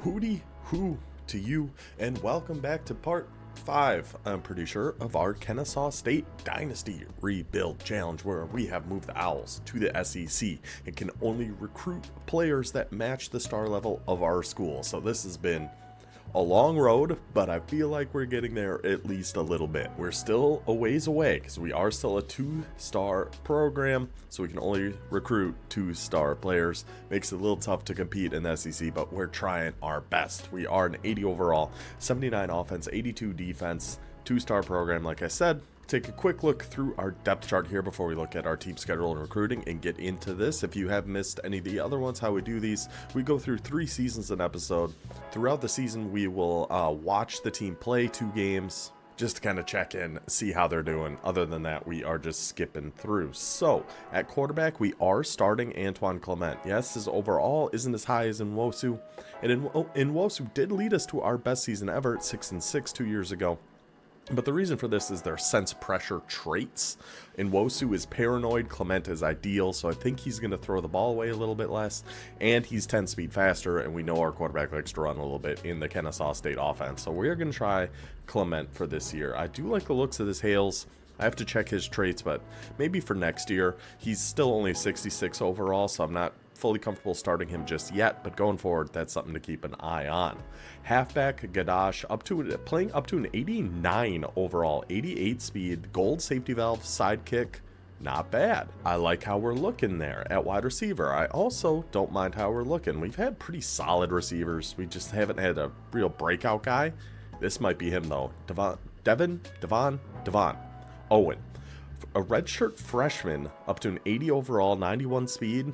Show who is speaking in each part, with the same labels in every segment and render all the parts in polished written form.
Speaker 1: Hooty hoo to you, and welcome back to part 5, I'm pretty sure, of our Kennesaw State Dynasty Rebuild Challenge, where we have moved the Owls to the SEC and can only recruit players that match the star level of our school. So this has been a long road, but I feel like we're getting there at least a little bit. We're still a ways away because we are still a 2-star program, so we can only recruit 2-star players. Makes it a little tough to compete in the SEC, but we're trying our best. We are an 80 overall, 79 offense, 82 defense, 2-star program, like I said. Take a quick look through our depth chart here before we look at our team schedule and recruiting and get into this. If you have missed any of the other ones, how we do these, we go through 3 seasons an episode. Throughout the season, we will watch the team play 2 games just to kind of check in, see how they're doing. Other than that, we are just skipping through. So at quarterback, we are starting Antoine Clement. Yes, his overall isn't as high as Nwosu, and Nwosu did lead us to our best season ever at 6-6 2 years ago. But the reason for this is their sense pressure traits. Nwosu is paranoid, Clement is ideal, so I think he's going to throw the ball away a little bit less, and he's 10 speed faster, and we know our quarterback likes to run a little bit in the Kennesaw State offense. So we're going to try Clement for this year. I do like the looks of this Hales. I have to check his traits, but maybe for next year. He's still only 66 overall, so I'm not fully comfortable starting him just yet, but going forward, that's something to keep an eye on. Halfback Gadash, playing up to an 89 overall, 88 speed, gold safety valve, sidekick. Not bad. I like how we're looking there at wide receiver. I also don't mind how we're looking. We've had pretty solid receivers. We just haven't had a real breakout guy. This might be him though. Devon Owen, a redshirt freshman, up to an 80 overall, 91 speed.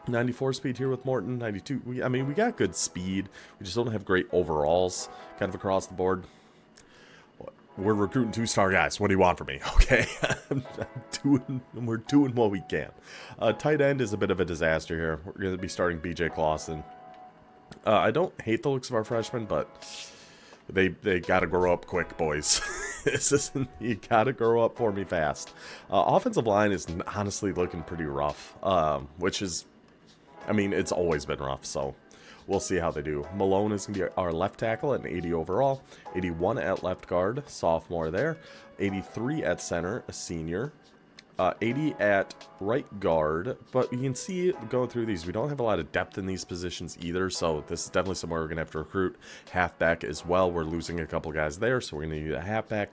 Speaker 1: 94 speed here with Morton, 92. We got good speed. We just don't have great overalls kind of across the board. We're recruiting 2-star guys. What do you want from me? Okay. We're doing what we can. Tight end is a bit of a disaster here. We're going to be starting BJ Clausen. I don't hate the looks of our freshmen, but they got to grow up quick, boys. You got to grow up for me fast. Offensive line is honestly looking pretty rough, which is, it's always been rough, so we'll see how they do. Malone is going to be our left tackle at an 80 overall, 81 at left guard, sophomore there, 83 at center, a senior, 80 at right guard, but you can see going through these, we don't have a lot of depth in these positions either, so this is definitely somewhere we're going to have to recruit. Halfback as well, we're losing a couple guys there, so we're going to need a halfback.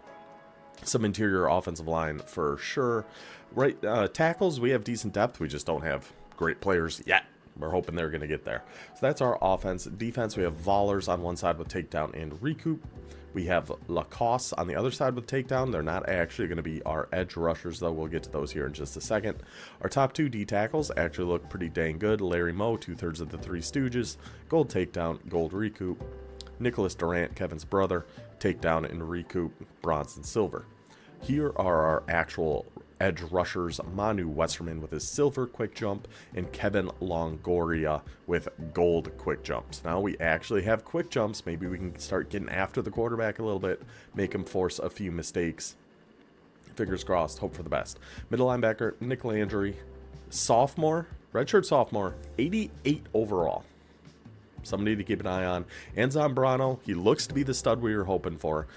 Speaker 1: Some interior offensive line for sure. Right, tackles, we have decent depth, we just don't have great players yet. We're hoping they're going to get there. So that's our offense. Defense, we have Vollers on one side with takedown and recoup. We have Lacoste on the other side with takedown. They're not actually going to be our edge rushers, though. We'll get to those here in just a second. Our top 2 D tackles actually look pretty dang good. Larry Moe, 2/3 of the Three Stooges. Gold takedown, gold recoup. Nicholas Durant, Kevin's brother, takedown and recoup, bronze and silver. Here are our actual edge rushers, Manu Westerman with his silver quick jump, and Kevin Longoria with gold quick jumps. Now we actually have quick jumps. Maybe we can start getting after the quarterback a little bit, make him force a few mistakes. Fingers crossed, hope for the best. Middle linebacker, Nick Landry, sophomore, redshirt sophomore, 88 overall. Somebody to keep an eye on. And Zambrano, he looks to be the stud we were hoping for.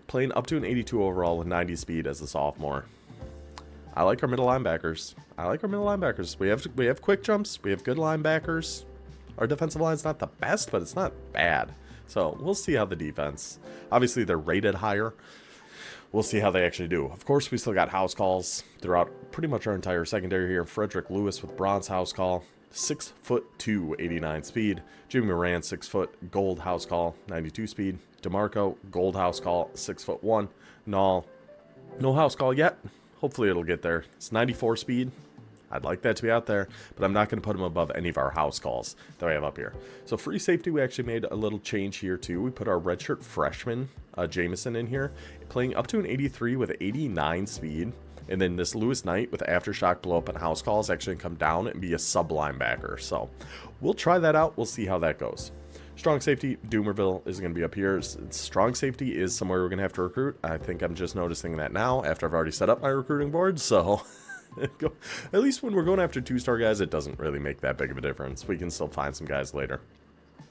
Speaker 1: Playing up to an 82 overall with 90 speed as a sophomore. I like our middle linebackers. We have quick jumps. We have good linebackers. Our defensive line's not the best, but it's not bad. So we'll see how the defense. Obviously, they're rated higher. We'll see how they actually do. Of course, we still got house calls throughout pretty much our entire secondary here. Frederick Lewis with bronze house call. 6'2", 89 speed. Jimmy Moran, 6 foot, gold house call, 92 speed. DeMarco, gold house call, 6'1". Null, no house call yet. Hopefully it'll get there. It's 94 speed. I'd like that to be out there, but I'm not going to put him above any of our house calls that we have up here. So free safety, we actually made a little change here too. We put our redshirt freshman, Jameson, in here, playing up to an 83 with 89 speed. And then this Lewis Knight with aftershock blow up and house calls actually come down and be a sub linebacker. So we'll try that out. We'll see how that goes. Strong safety, Doomerville is going to be up here. Strong safety is somewhere we're going to have to recruit. I think I'm just noticing that now after I've already set up my recruiting board. So at least when we're going after 2-star guys, it doesn't really make that big of a difference. We can still find some guys later.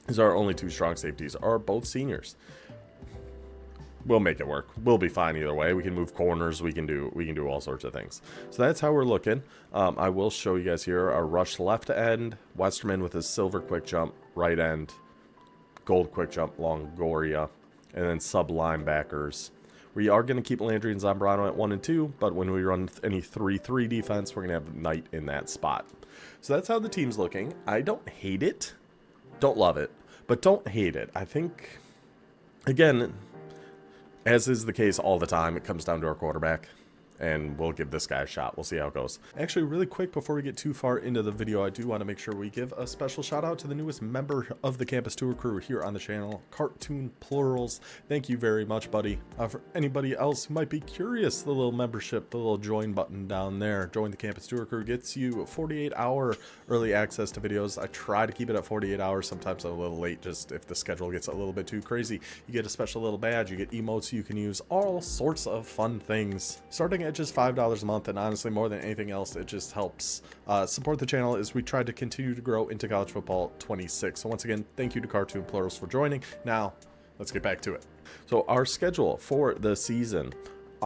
Speaker 1: These are our only 2 strong safeties, are both seniors. We'll make it work. We'll be fine either way. We can move corners. We can do all sorts of things. So that's how we're looking. I will show you guys here our rush left end, Westerman with his silver quick jump, right end, gold quick jump, Longoria, and then sub linebackers. We are going to keep Landry and Zambrano at 1 and 2, but when we run any 3-3 defense, we're going to have Knight in that spot. So that's how the team's looking. I don't hate it. Don't love it, but don't hate it. I think, again, as is the case all the time, it comes down to our quarterback, and we'll give this guy a shot. We'll see how it goes. Actually, really quick, before we get too far into the video, I do want to make sure we give a special shout out to the newest member of the Campus Tour crew here on the channel, Cartoon Plurals. Thank you very much, buddy. For anybody else who might be curious, the little membership, the little join button down there, join the Campus Tour crew, gets you 48-hour early access to videos. I try to keep it at 48 hours. Sometimes I'm a little late, just if the schedule gets a little bit too crazy. You get a special little badge, you get emotes you can use, all sorts of fun things. Starting at just $5 a month, and honestly, more than anything else, it just helps support the channel as we try to continue to grow into college football 26. So once again, thank you to Cartoon Plurals for joining. Now, let's get back to it. So our schedule for the season,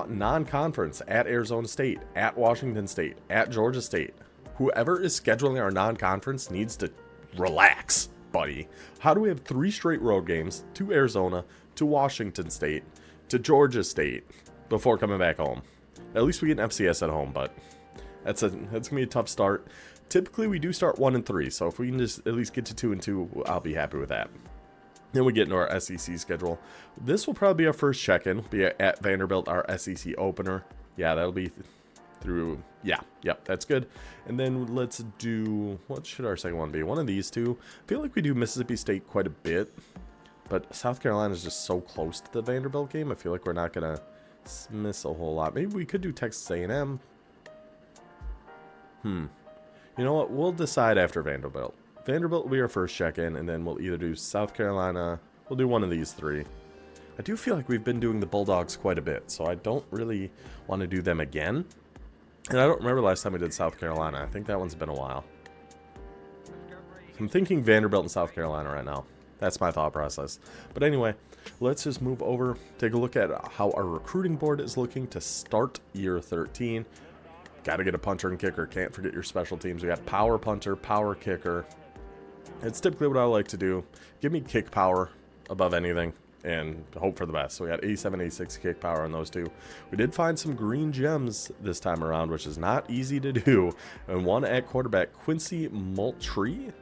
Speaker 1: non-conference at Arizona State, at Washington State, at Georgia State. Whoever is scheduling our non-conference needs to relax, buddy. How do we have 3 straight road games to Arizona, to Washington State, to Georgia State before coming back home? At least we get an FCS at home, but that's gonna be a tough start. Typically, we do start 1 and 3, so if we can just at least get to 2 and 2, I'll be happy with that. Then we get into our SEC schedule. This will probably be our first check-in. Be at Vanderbilt, our SEC opener. Yeah, that'll be through. Yeah, yep, that's good. And then let's do, what should our second one be? One of these two. I feel like we do Mississippi State quite a bit, but South Carolina is just so close to the Vanderbilt game. I feel like we're not gonna miss a whole lot. Maybe we could do Texas A&M. You know what? We'll decide after Vanderbilt. Vanderbilt will be our first check-in, and then we'll either do South Carolina. We'll do one of these 3. I do feel like we've been doing the Bulldogs quite a bit, so I don't really want to do them again. And I don't remember last time we did South Carolina. I think that one's been a while. I'm thinking Vanderbilt and South Carolina right now. That's my thought process. But anyway, let's just move over, take a look at how our recruiting board is looking to start year 13. Got to get a punter and kicker. Can't forget your special teams. We got power punter, power kicker. It's typically what I like to do. Give me kick power above anything and hope for the best. So we got 87, 86 kick power on those 2. We did find some green gems this time around, which is not easy to do. And one at quarterback, Quincy Moultrie.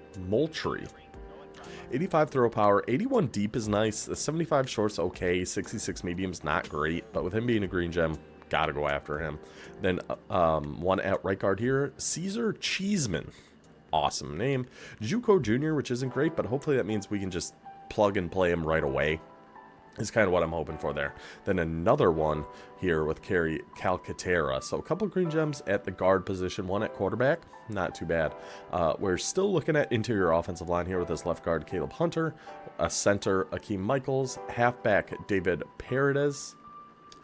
Speaker 1: 85 throw power, 81 deep is nice, the 75 short's okay, 66 medium's not great, but with him being a green gem, gotta go after him. Then one at right guard here, Caesar Cheeseman, awesome name. Juco Jr., which isn't great, but hopefully that means we can just plug and play him right away. Is kind of what I'm hoping for there. Then another one here with Kerry Calcaterra. So a couple green gems at the guard position, one at quarterback. Not too bad. We're still looking at interior offensive line here with this left guard, Caleb Hunter. A center, Akeem Michaels. Halfback, David Paredes.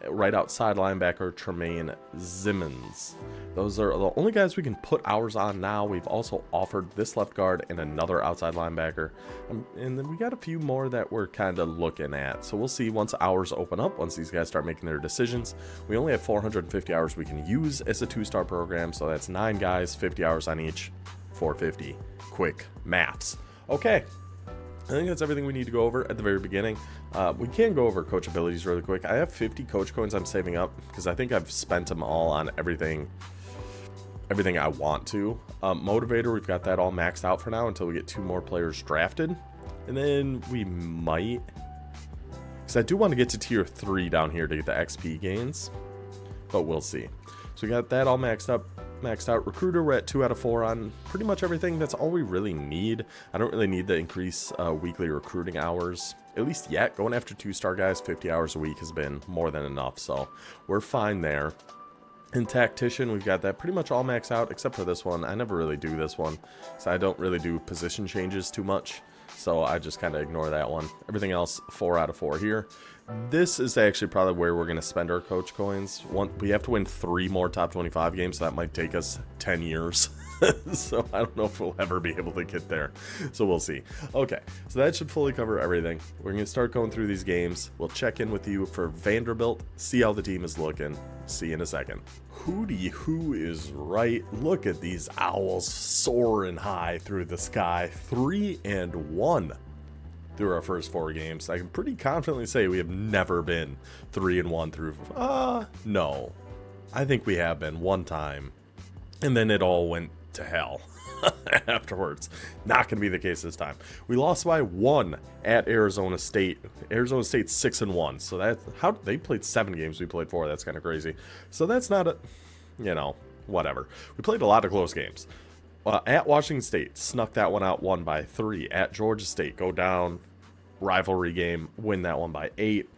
Speaker 1: Right outside linebacker, Tremaine Zimmons. Those are the only guys we can put hours on now. We've also offered this left guard and another outside linebacker. And then we got a few more that we're kind of looking at. So we'll see once hours open up, once these guys start making their decisions. We only have 450 hours we can use as a 2-star program. So that's 9 guys, 50 hours on each, 450. Quick maths. Okay. I think that's everything we need to go over at the very beginning. We can go over coach abilities really quick. I have 50 coach coins I'm saving up because I think I've spent them all on everything I want to. Motivator, we've got that all maxed out for now until we get 2 more players drafted. And then we might, because I do want to get to tier 3 down here to get the XP gains, but we'll see. So we got that all maxed out. Recruiter, we're at 2 out of 4 on pretty much everything. That's all we really need. I don't really need to increase weekly recruiting hours, at least yet. Going after 2-star guys 50 hours a week has been more than enough, so we're fine there. In tactician, we've got that pretty much all maxed out except for this one. I never really do this one, so I don't really do position changes too much, so I just kind of ignore that one. Everything else 4 out of 4 here. This is actually probably where we're going to spend our coach coins. We have to win 3 more top 25 games, so that might take us 10 years. So I don't know if we'll ever be able to get there. So we'll see. Okay, so that should fully cover everything. We're going to start going through these games. We'll check in with you for Vanderbilt, see how the team is looking. See you in a second. Hootie, who is right? Look at these Owls soaring high through the sky. 3-1 through our first 4 games. I can pretty confidently say we have never been 3-1 through. No. I think we have been one time. And then it all went to hell afterwards. Not going to be the case this time. We lost by 1 at Arizona State. Arizona State's 6-1. So that's how they played 7 games. We played 4. That's kind of crazy. So that's not a, whatever. We played a lot of close games. At Washington State, snuck that one out, won by 3. At Georgia State, go down, rivalry game, win that one by 8.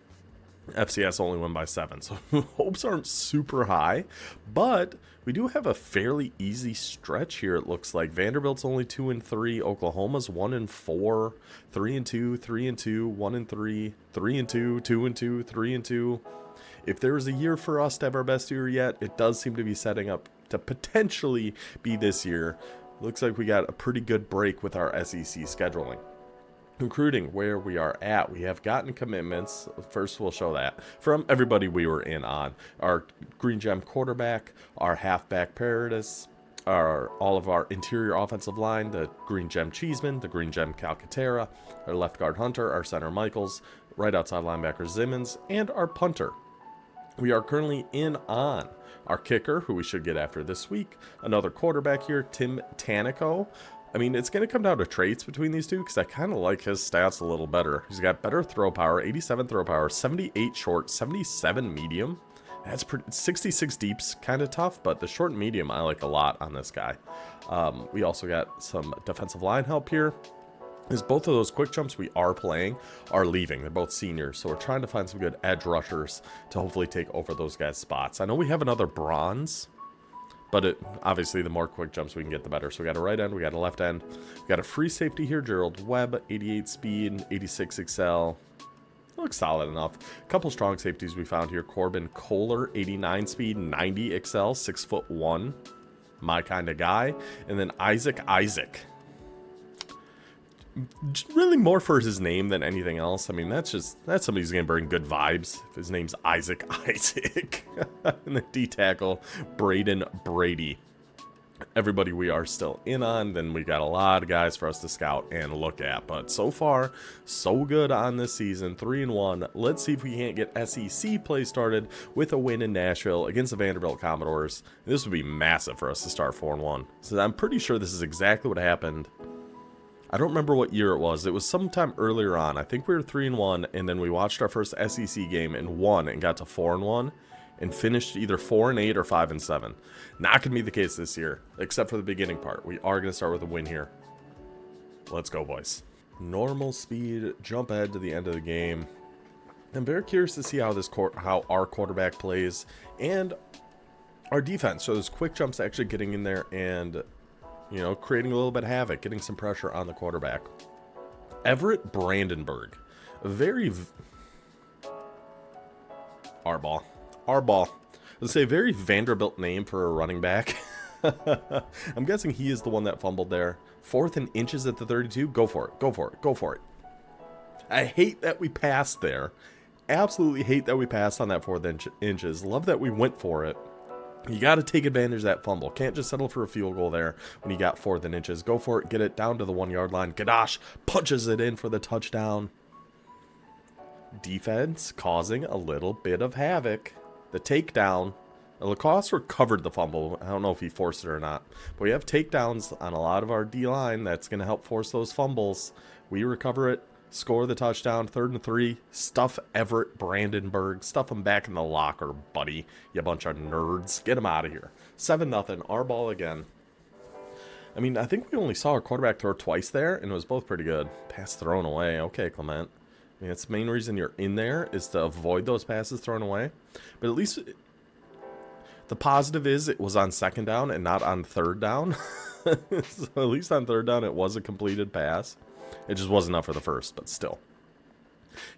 Speaker 1: FCS only won by 7, so hopes aren't super high, but we do have a fairly easy stretch here. It looks like Vanderbilt's only 2-3, Oklahoma's 1-4, 3-2, 3-2, 1-3, 3-2, 2-2, 3-2. If there was a year for us to have our best year yet, it does seem to be setting up to potentially be this year. Looks like we got a pretty good break with our SEC scheduling. Recruiting, where we are at, we have gotten commitments. First, we'll show that from everybody we were in on. Our Green Gem quarterback, our halfback Paradis, all of our interior offensive line, the Green Gem Cheeseman, the Green Gem Calcaterra, our left guard Hunter, our center Michaels, right outside linebacker Simmons, and our punter. We are currently in on our kicker, who we should get after this week. Another quarterback here, Tim Tanico. I mean, it's going to come down to traits between these two because I kind of like his stats a little better. He's got better throw power, 87 throw power, 78 short, 77 medium. That's 66 deep's kind of tough, but the short and medium I like a lot on this guy. We also got some defensive line help here. Is both of those quick jumps we are playing are leaving. They're both seniors, so we're trying to find some good edge rushers to hopefully take over those guys' spots. I know we have another bronze, but obviously the more quick jumps we can get, the better. So we got a right end, we got a left end. We got a free safety here, Gerald Webb, 88 speed, 86 excel. Looks solid enough. A couple strong safeties we found here. Corbin Kohler, 89 speed, 90 excel, 6'1". My kind of guy. And then Isaac. Really more for his name than anything else. I mean, that's somebody who's going to bring good vibes. If his name's Isaac. And the D-tackle, Braden Brady. Everybody we are still in on. Then we got a lot of guys for us to scout and look at. But so far, so good on this season. 3-1. Let's see if we can't get SEC play started with a win in Nashville against the Vanderbilt Commodores. This would be massive for us to start 4-1. So I'm pretty sure this is exactly what happened. I don't remember what year it was. It was sometime earlier on. I think we were 3-1, and then we watched our first SEC game and won and got to 4-1 and finished either 4-8 or 5-7. Not going to be the case this year, except for the beginning part. We are going to start with a win here. Let's go, boys. Normal speed, jump ahead to the end of the game. I'm very curious to see how our quarterback plays and our defense. So those quick jumps actually getting in there and creating a little bit of havoc, getting some pressure on the quarterback. Everett Brandenburg. Arball. Let's say a very Vanderbilt name for a running back. I'm guessing he is the one that fumbled there. 4th and inches at the 32. Go for it. I hate that we passed there. Absolutely hate that we passed on that 4th inches. Love that we went for it. You got to take advantage of that fumble. Can't just settle for a field goal there when you got 4th and inches. Go for it. Get it down to the 1-yard line. Gadash punches it in for the touchdown. Defense causing a little bit of havoc. The takedown. Lacoste recovered the fumble. I don't know if he forced it or not. But we have takedowns on a lot of our D-line. That's going to help force those fumbles. We recover it. Score the touchdown, 3rd and 3. Stuff Everett Brandenburg. Stuff him back in the locker, buddy. You bunch of nerds. Get him out of here. 7-0. Our ball again. I mean, I think we only saw our quarterback throw twice there, and it was both pretty good. Pass thrown away. Okay, Clement. I mean, that's the main reason you're in there, is to avoid those passes thrown away. But at least the positive is it was on 2nd down and not on 3rd down. So at least on 3rd down, it was a completed pass. It just wasn't enough for the first, but still.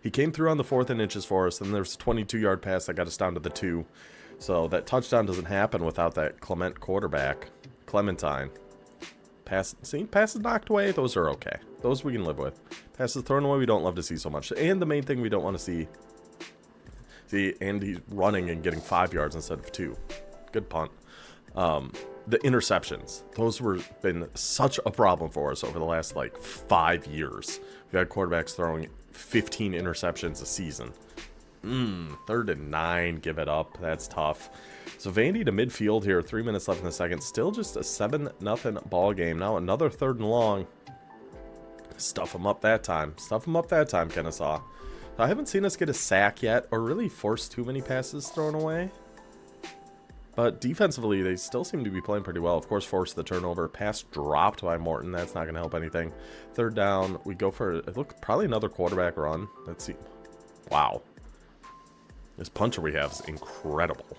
Speaker 1: He came through on the 4th and inches for us, and there's a 22-yard pass that got us down to the 2. So that touchdown doesn't happen without that Clementine. Passes knocked away, those are okay. Those we can live with. Passes thrown away, we don't love to see so much. And the main thing we don't want to see, and he's running and getting 5 yards instead of 2. Good punt. The interceptions, those were been such a problem for us over the last like 5 years. We've had quarterbacks throwing 15 interceptions a season. 3rd and 9, give it up. That's tough. So Vandy to midfield here, 3 minutes left in the second. Still just a 7-0 ball game. Now another 3rd and long. Stuff them up that time. Stuff them up that time, Kennesaw. I haven't seen us get a sack yet or really force too many passes thrown away. But defensively, they still seem to be playing pretty well. Of course, forced the turnover. Pass dropped by Morton. That's not going to help anything. 3rd down. We go for, look, probably another quarterback run. Let's see. Wow. This puncher we have is incredible.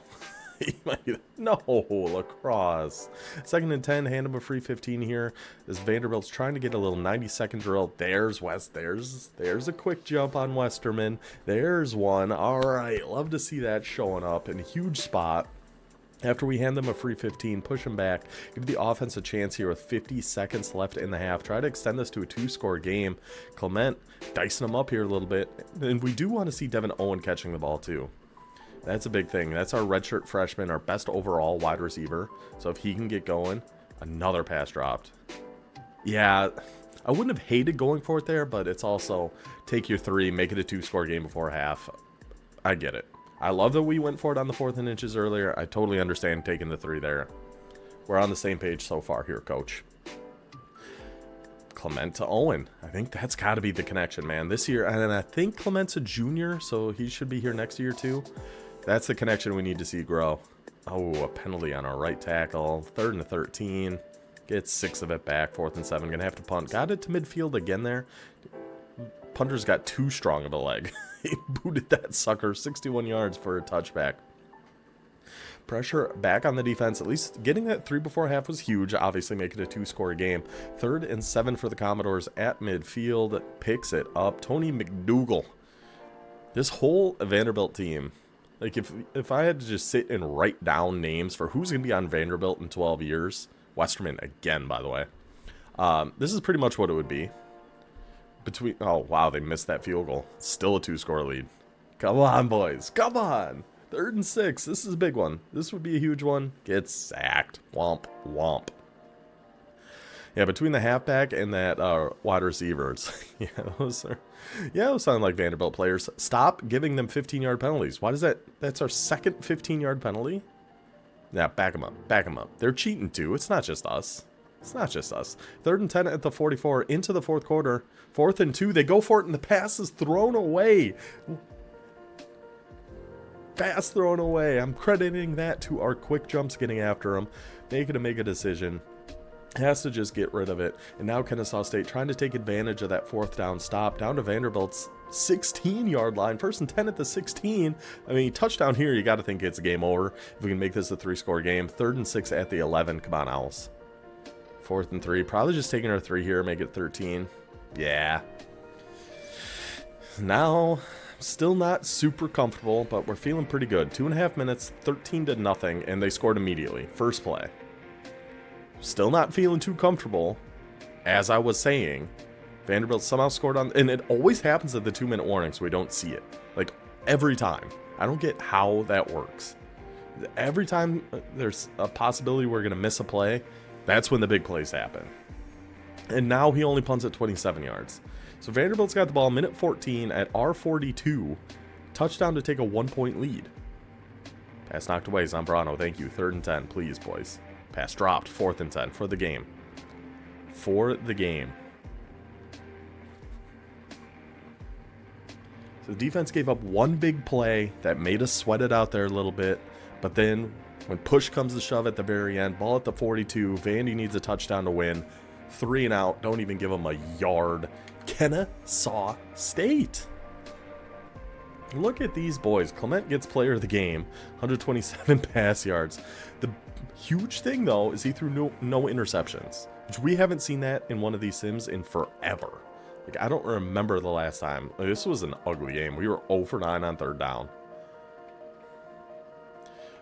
Speaker 1: No, lacrosse. 2nd and 10, hand him a free 15 here. As Vanderbilt's trying to get a little 90-second drill. There's West. There's a quick jump on Westerman. There's one. All right, love to see that showing up in a huge spot. After we hand them a free 15, push them back, give the offense a chance here with 50 seconds left in the half. Try to extend this to a 2-score game. Clement dicing them up here a little bit. And we do want to see Devin Owen catching the ball too. That's a big thing. That's our redshirt freshman, our best overall wide receiver. So if he can get going, another pass dropped. Yeah, I wouldn't have hated going for it there, but it's also take your 3, make it a 2-score game before half. I get it. I love that we went for it on the 4th and inches earlier. I totally understand taking the 3 there. We're on the same page so far here, coach. Clement to Owen. I think that's got to be the connection, man. This year, and I think Clement's a junior, so he should be here next year too. That's the connection we need to see grow. Oh, a penalty on our right tackle. 3rd and 13. Gets 6 of it back. 4th and 7. Gonna have to punt. Got it to midfield again there. Punter's got too strong of a leg. He booted that sucker 61 yards for a touchback. Pressure back on the defense. At least getting that 3 before half was huge. Obviously make it a 2-score game. 3rd and 7 for the Commodores at midfield. Picks it up. Tony McDougal. This whole Vanderbilt team. Like if I had to just sit and write down names for who's going to be on Vanderbilt in 12 years. Westerman again, by the way. This is pretty much what it would be. Oh, wow, they missed that field goal. Still a 2-score lead. Come on, boys. Come on. 3rd and 6. This is a big one. This would be a huge one. Get sacked. Womp, womp. Yeah, between the halfback and that wide receivers. those sound like Vanderbilt players. Stop giving them 15-yard penalties. Why does that? That's our 2nd 15-yard penalty. Yeah, back them up. Back them up. They're cheating too. It's not just us. It's not just us. 3rd and 10 at the 44 into the 4th quarter. 4th and 2. They go for it and the pass is thrown away. Pass thrown away. I'm crediting that to our quick jumps getting after him. Make a decision. Has to just get rid of it. And now Kennesaw State trying to take advantage of that 4th down stop. Down to Vanderbilt's 16-yard line. 1st and 10 at the 16. I mean, touchdown here, you got to think it's a game over. If we can make this a 3-score game. 3rd and 6 at the 11. Come on, Owls. 4th and 3. Probably just taking our 3 here, make it 13. Yeah. Now, still not super comfortable, but we're feeling pretty good. 2.5 minutes, 13-0, and they scored immediately. First play. Still not feeling too comfortable. As I was saying, Vanderbilt somehow scored on, and it always happens at the 2-minute warning, so we don't see it. Like, every time. I don't get how that works. Every time there's a possibility we're going to miss a play, that's when the big plays happen. And now he only punts at 27 yards. So Vanderbilt's got the ball, minute 14 at R42. Touchdown to take a 1-point lead. Pass knocked away, Zambrano, thank you. 3rd and 10, please, boys. Pass dropped, 4th and 10 for the game. For the game. So the defense gave up one big play that made us sweat it out there a little bit. But then when push comes to shove at the very end, ball at the 42, Vandy needs a touchdown to win. 3 and out, don't even give them a yard. Kennesaw State. Look at these boys. Clement gets player of the game, 127 pass yards. The huge thing, though, is he threw no interceptions, which we haven't seen that in one of these sims in forever. Like, I don't remember the last time. This was an ugly game. We were 0 for 9 on 3rd down.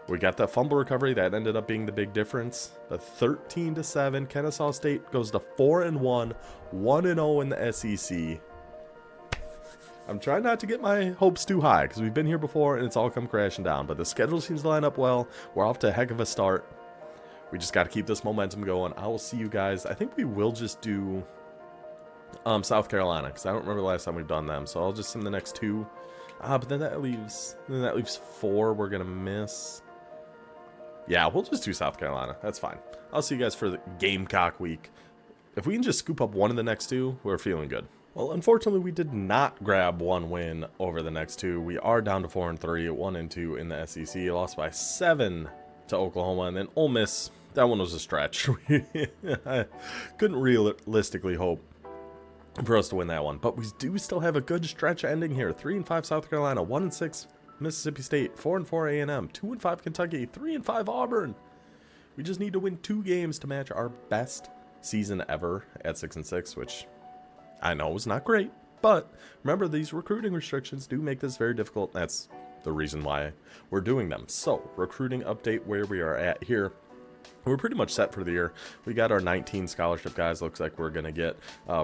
Speaker 1: We got that fumble recovery. That ended up being the big difference. The 13-7. Kennesaw State goes to 4-1, 1-0 in the SEC. I'm trying not to get my hopes too high because we've been here before and it's all come crashing down. But the schedule seems to line up well. We're off to a heck of a start. We just got to keep this momentum going. I will see you guys. I think we will just do South Carolina because I don't remember the last time we've done them. So I'll just send the next 2. But then that leaves 4 we're gonna miss. Yeah, we'll just do South Carolina. That's fine. I'll see you guys for the Gamecock week. If we can just scoop up one of the next 2, we're feeling good. Well, unfortunately, we did not grab 1 win over the next 2. We are down to 4-3, 1-2 in the SEC. Lost by 7 to Oklahoma, and then Ole Miss. That one was a stretch. I couldn't realistically hope for us to win that one, but we do still have a good stretch ending here. 3-5 South Carolina, 1-6 Mississippi State, 4-4 A&M, 2-5 Kentucky, 3-5 Auburn. We just need to win 2 games to match our best season ever at 6-6, which I know is not great, but remember, these recruiting restrictions do make this very difficult. That's the reason why we're doing them. So, recruiting update where we are at here. We're pretty much set for the year. We got our 19 scholarship guys. Looks like we're going to get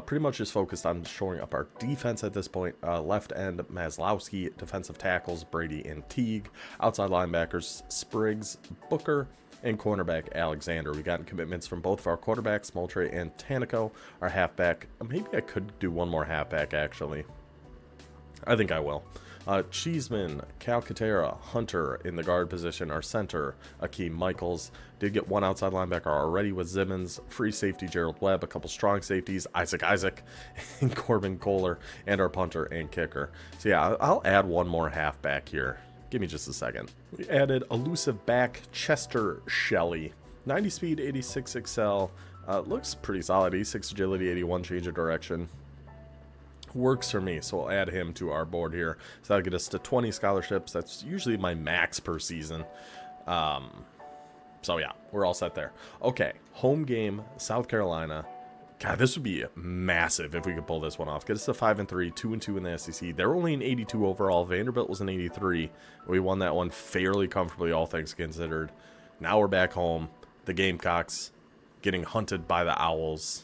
Speaker 1: pretty much just focused on shoring up our defense at this point. Left end, Maslowski. Defensive tackles, Brady and Teague. Outside linebackers, Spriggs, Booker, and cornerback Alexander. We got commitments from both of our quarterbacks, Moultrie and Tanico. Our halfback, maybe I could do one more halfback actually. I think I will. Cheeseman, Calcaterra, Hunter in the guard position. Our center, Akeem Michaels. Did get 1 outside linebacker already with Zimmons. Free safety, Gerald Webb. A couple strong safeties, Isaac, and Corbin Kohler. And our punter and kicker. So yeah, I'll add 1 more halfback here. Give me just a second. We added elusive back Chester Shelley. 90 speed, 86 excel. Looks pretty solid. 86 agility, 81 change of direction. Works for me, so we'll add him to our board here. So that'll get us to 20 scholarships. That's usually my max per season. So yeah, we're all set there. Okay, home game, South Carolina. God, this would be massive if we could pull this one off. Get us to 5-3, 2-2 in the SEC. They're only an 82 overall. Vanderbilt was an 83. We won that one fairly comfortably, all things considered. Now we're back home. The Gamecocks getting hunted by the Owls.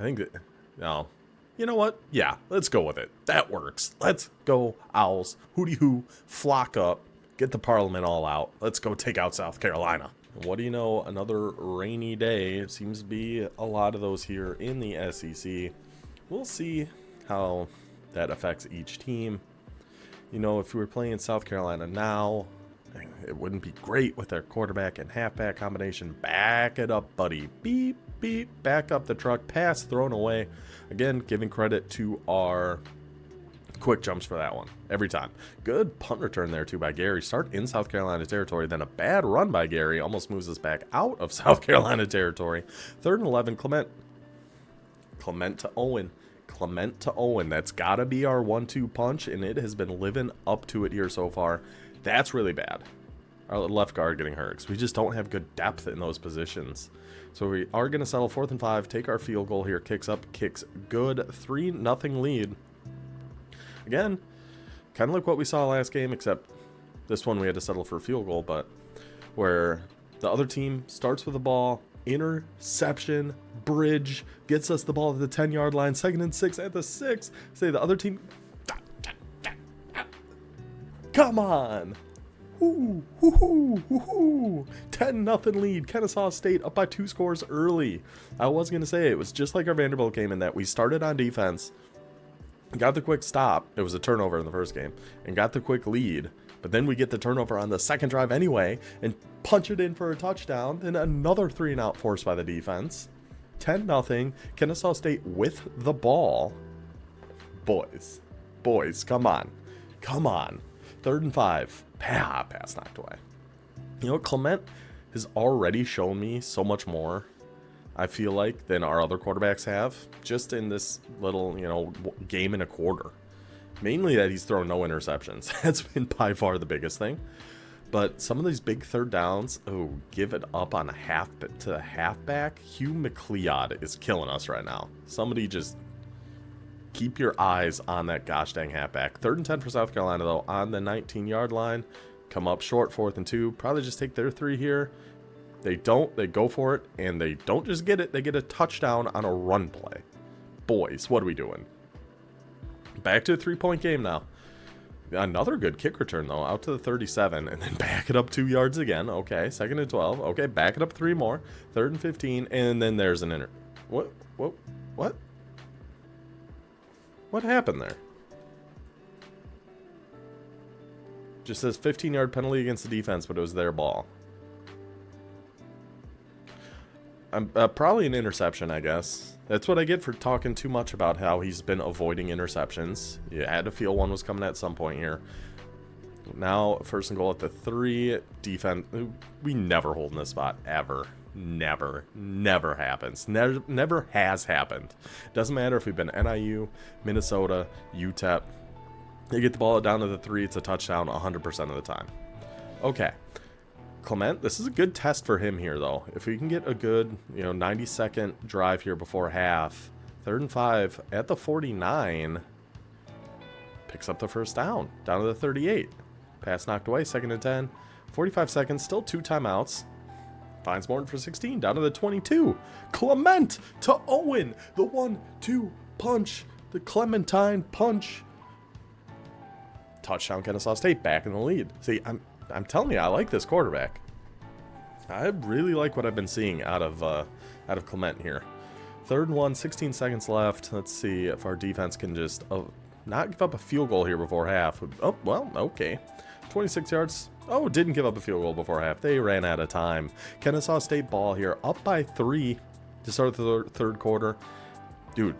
Speaker 1: I think that, no. You know what? Yeah, let's go with it. That works. Let's go, Owls. Hooty-hoo, flock up, get the Parliament all out. Let's go take out South Carolina. What do you know? Another rainy day. It seems to be a lot of those here in the SEC. We'll see how that affects each team. You know, if we were playing South Carolina now, it wouldn't be great with their quarterback and halfback combination. Back it up, buddy. Beep, beep. Back up the truck. Pass thrown away. Again, giving credit to our quick jumps for that one every time. Good punt return there too by Gary. Start in South Carolina territory, then a bad run by Gary almost moves us back out of South Carolina territory. 3rd and 11. Clement to Owen. That's gotta be our 1-2 punch, and it has been living up to it here so far. That's really bad. Our left guard getting hurt because we just don't have good depth in those positions. So we are going to settle 4th and 5, take our field goal here, kicks up, kicks good, 3-0 lead. Again, kind of like what we saw last game, except this one we had to settle for a field goal, but where the other team starts with the ball, interception, bridge, gets us the ball at the 10-yard line, 2nd and 6 at the 6. Say the other team, come on. 10-0 lead. Kennesaw State up by 2 scores early. I was going to say it was just like our Vanderbilt game in that we started on defense, got the quick stop. It was a turnover in the first game, and got the quick lead. But then we get the turnover on the second drive anyway and punch it in for a touchdown. Then another 3-and-out forced by the defense. 10-0. Kennesaw State with the ball. Boys, come on. 3rd and 5. Pass knocked away. You know, Clement has already shown me so much more, I feel like, than our other quarterbacks have, just in this little, game and a quarter. Mainly that he's thrown no interceptions. That's been by far the biggest thing. But some of these big 3rd downs, give it up on to the halfback. Hugh McLeod is killing us right now. Somebody just keep your eyes on that gosh dang halfback. 3rd and 10 for South Carolina, though, on the 19-yard line. Come up short, 4th and 2. Probably just take their 3 here. They don't. They go for it, and they don't just get it. They get a touchdown on a run play. Boys, what are we doing? Back to a 3-point game now. Another good kick return, though, out to the 37, and then back it up 2 yards again. Okay, 2nd and 12. Okay, back it up 3 more. 3rd and 15, and then there's an What? What happened there? Just says 15-yard penalty against the defense, but it was their ball. Probably an interception, I guess. That's what I get for talking too much about how he's been avoiding interceptions. You had to feel one was coming at some point here. Now, 1st and goal at the 3. Defense. We never hold in this spot, ever. Never happens. Never has happened. Doesn't matter if we've been NIU, Minnesota, UTEP. You get the ball down to the 3, it's a touchdown 100% of the time. Okay. Clement, this is a good test for him here, though. If we can get a good, 90-second drive here before half, 3rd and 5 at the 49, picks up the 1st down to the 38. Pass knocked away, 2nd and 10, 45 seconds, still 2 timeouts. Finds Morton for 16, down to the 22. Clement to Owen, the 1-2 punch, the Clementine punch. Touchdown, Kennesaw State, back in the lead. See, I'm telling you, I like this quarterback. I really like what I've been seeing out of Clement here. 3rd and 1, 16 seconds left. Let's see if our defense can just not give up a field goal here before half. Oh, well, okay. 26 yards. Oh, didn't give up a field goal before half. They ran out of time. Kennesaw State ball here, up by 3 to start the 3rd quarter. Dude,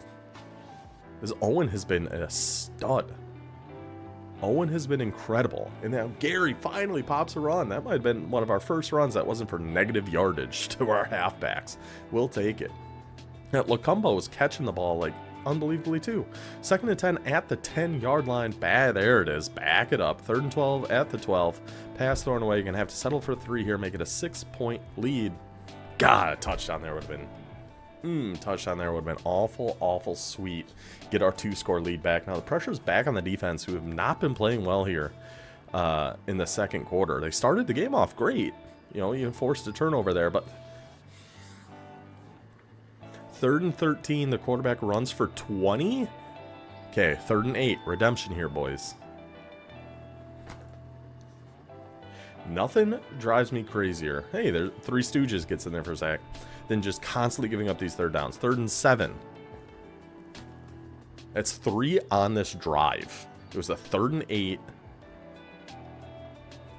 Speaker 1: this Owen has been a stud. Owen has been incredible. And now Gary finally pops a run. That might have been one of our first runs that wasn't for negative yardage to our halfbacks. We'll take it. Now, Lacumbo was catching the ball like unbelievably too. 2nd and 10 at the 10-yard line. There it is. Back it up. 3rd and 12 at the 12. Pass thrown away. You're going to have to settle for 3 here. Make it a 6-point lead. God, a touchdown there would have been touchdown there would have been awful sweet. Get our 2-score lead back. Now the pressure's back on the defense, who have not been playing well here in the 2nd quarter. They started the game off great. You forced a turnover there, but 3rd and 13, the quarterback runs for 20. Okay, 3rd and 8, redemption here, boys. Nothing drives me crazier. Hey, there's 3 Stooges gets in there for a sack. Than just constantly giving up these 3rd downs. 3rd and 7. That's 3 on this drive. It was a 3rd and 8.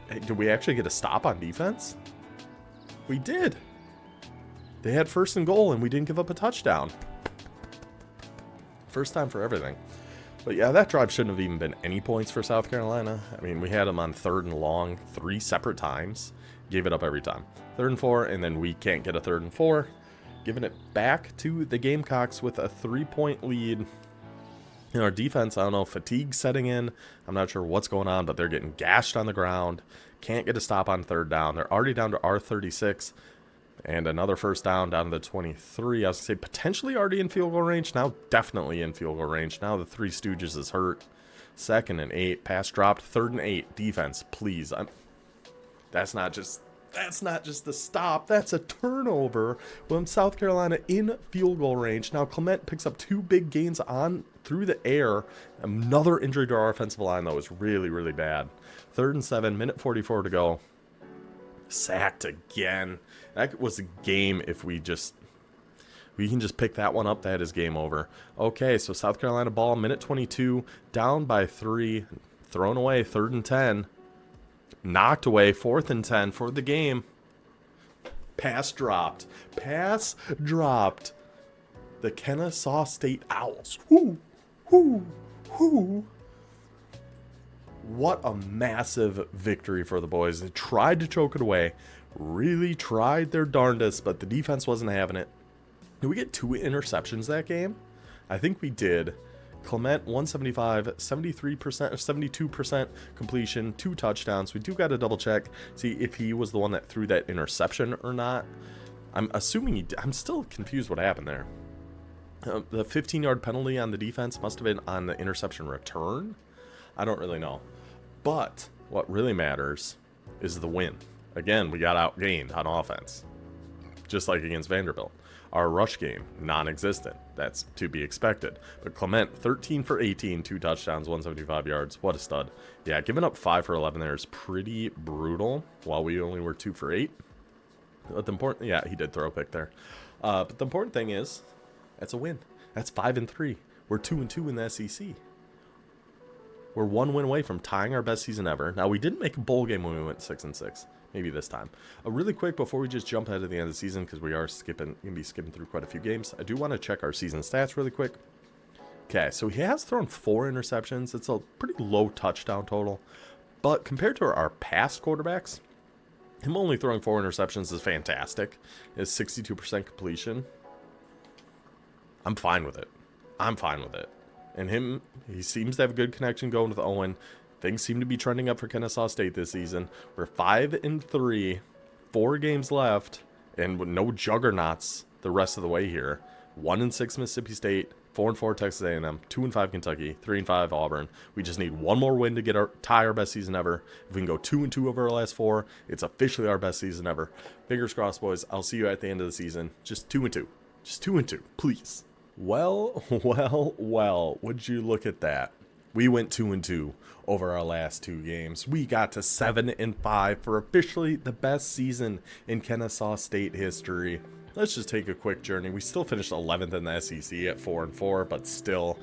Speaker 1: Hey, did we actually get a stop on defense? We did. They had 1st and goal, and we didn't give up a touchdown. First time for everything. But yeah, that drive shouldn't have even been any points for South Carolina. I mean, we had them on 3rd and long 3 separate times. Gave it up every time. 3rd and 4, and then we can't get a 3rd and 4. Giving it back to the Gamecocks with a 3-point lead. Our defense, I don't know, fatigue setting in. I'm not sure what's going on, but they're getting gashed on the ground. Can't get a stop on 3rd down. They're already down to our 36. And another 1st down to the 23. I was going to say potentially already in field goal range. Now definitely in field goal range. Now the 3 Stooges is hurt. 2nd and 8. Pass dropped. 3rd and 8. Defense, please. That's not just the stop. That's a turnover when South Carolina in field goal range. Now Clement picks up 2 big gains on through the air. Another injury to our offensive line, though, is really bad. 3rd and 7, minute 44 to go. Sacked again. That was a game if we can just pick that one up. That is game over. Okay, so South Carolina ball, minute 22, down by 3, thrown away, 3rd and 10. Knocked away, 4th and 10 for the game. Pass dropped. The Kennesaw State Owls. What a massive victory for the boys. They tried to choke it away. Really tried their darndest, but the defense wasn't having it. Did we get 2 interceptions that game? I think we did. Clement, 175, 73% or 72% completion, 2 touchdowns. We do got to double check, see if he was the one that threw that interception or not. I'm assuming he did. I'm still confused what happened there. The 15-yard penalty on the defense must have been on the interception return. I don't really know. But what really matters is the win. Again, we got outgained on offense, just like against Vanderbilt. Our rush game, non-existent. That's to be expected. But Clement, 13 for 18, 2 touchdowns, 175 yards. What a stud. Yeah, giving up 5 for 11 there is pretty brutal, while we only were 2 for 8. But the important, yeah, he did throw a pick there. But the important thing is, that's a win. That's 5-3. We're 2-2 in the SEC. We're 1 win away from tying our best season ever. Now, we didn't make a bowl game when we went 6-6. Maybe this time. Really quick before we just jump ahead to the end of the season, because we are going to be skipping through quite a few games, I do want to check our season stats really quick. Okay, so he has thrown 4 interceptions. It's a pretty low touchdown total. But compared to our past quarterbacks, him only throwing 4 interceptions is fantastic. It's 62% completion. I'm fine with it. I'm fine with it. And him, he seems to have a good connection going with Owen. Things seem to be trending up for Kennesaw State this season. We're 5-3, 4 games left, and with no juggernauts the rest of the way here. 1-6 Mississippi State, 4-4 Texas A&M, 2-5 Kentucky, 3-5 Auburn. We just need one more win to tie our best season ever. If we can go 2-2 over our last 4, it's officially our best season ever. Fingers crossed, boys. I'll see you at the end of the season. Just 2-2. Just 2-2, please. Well, would you look at that? We went 2-2 over our last 2 games. We got to 7-5 for officially the best season in Kennesaw State history. Let's just take a quick journey. We still finished 11th in the SEC at 4-4, but still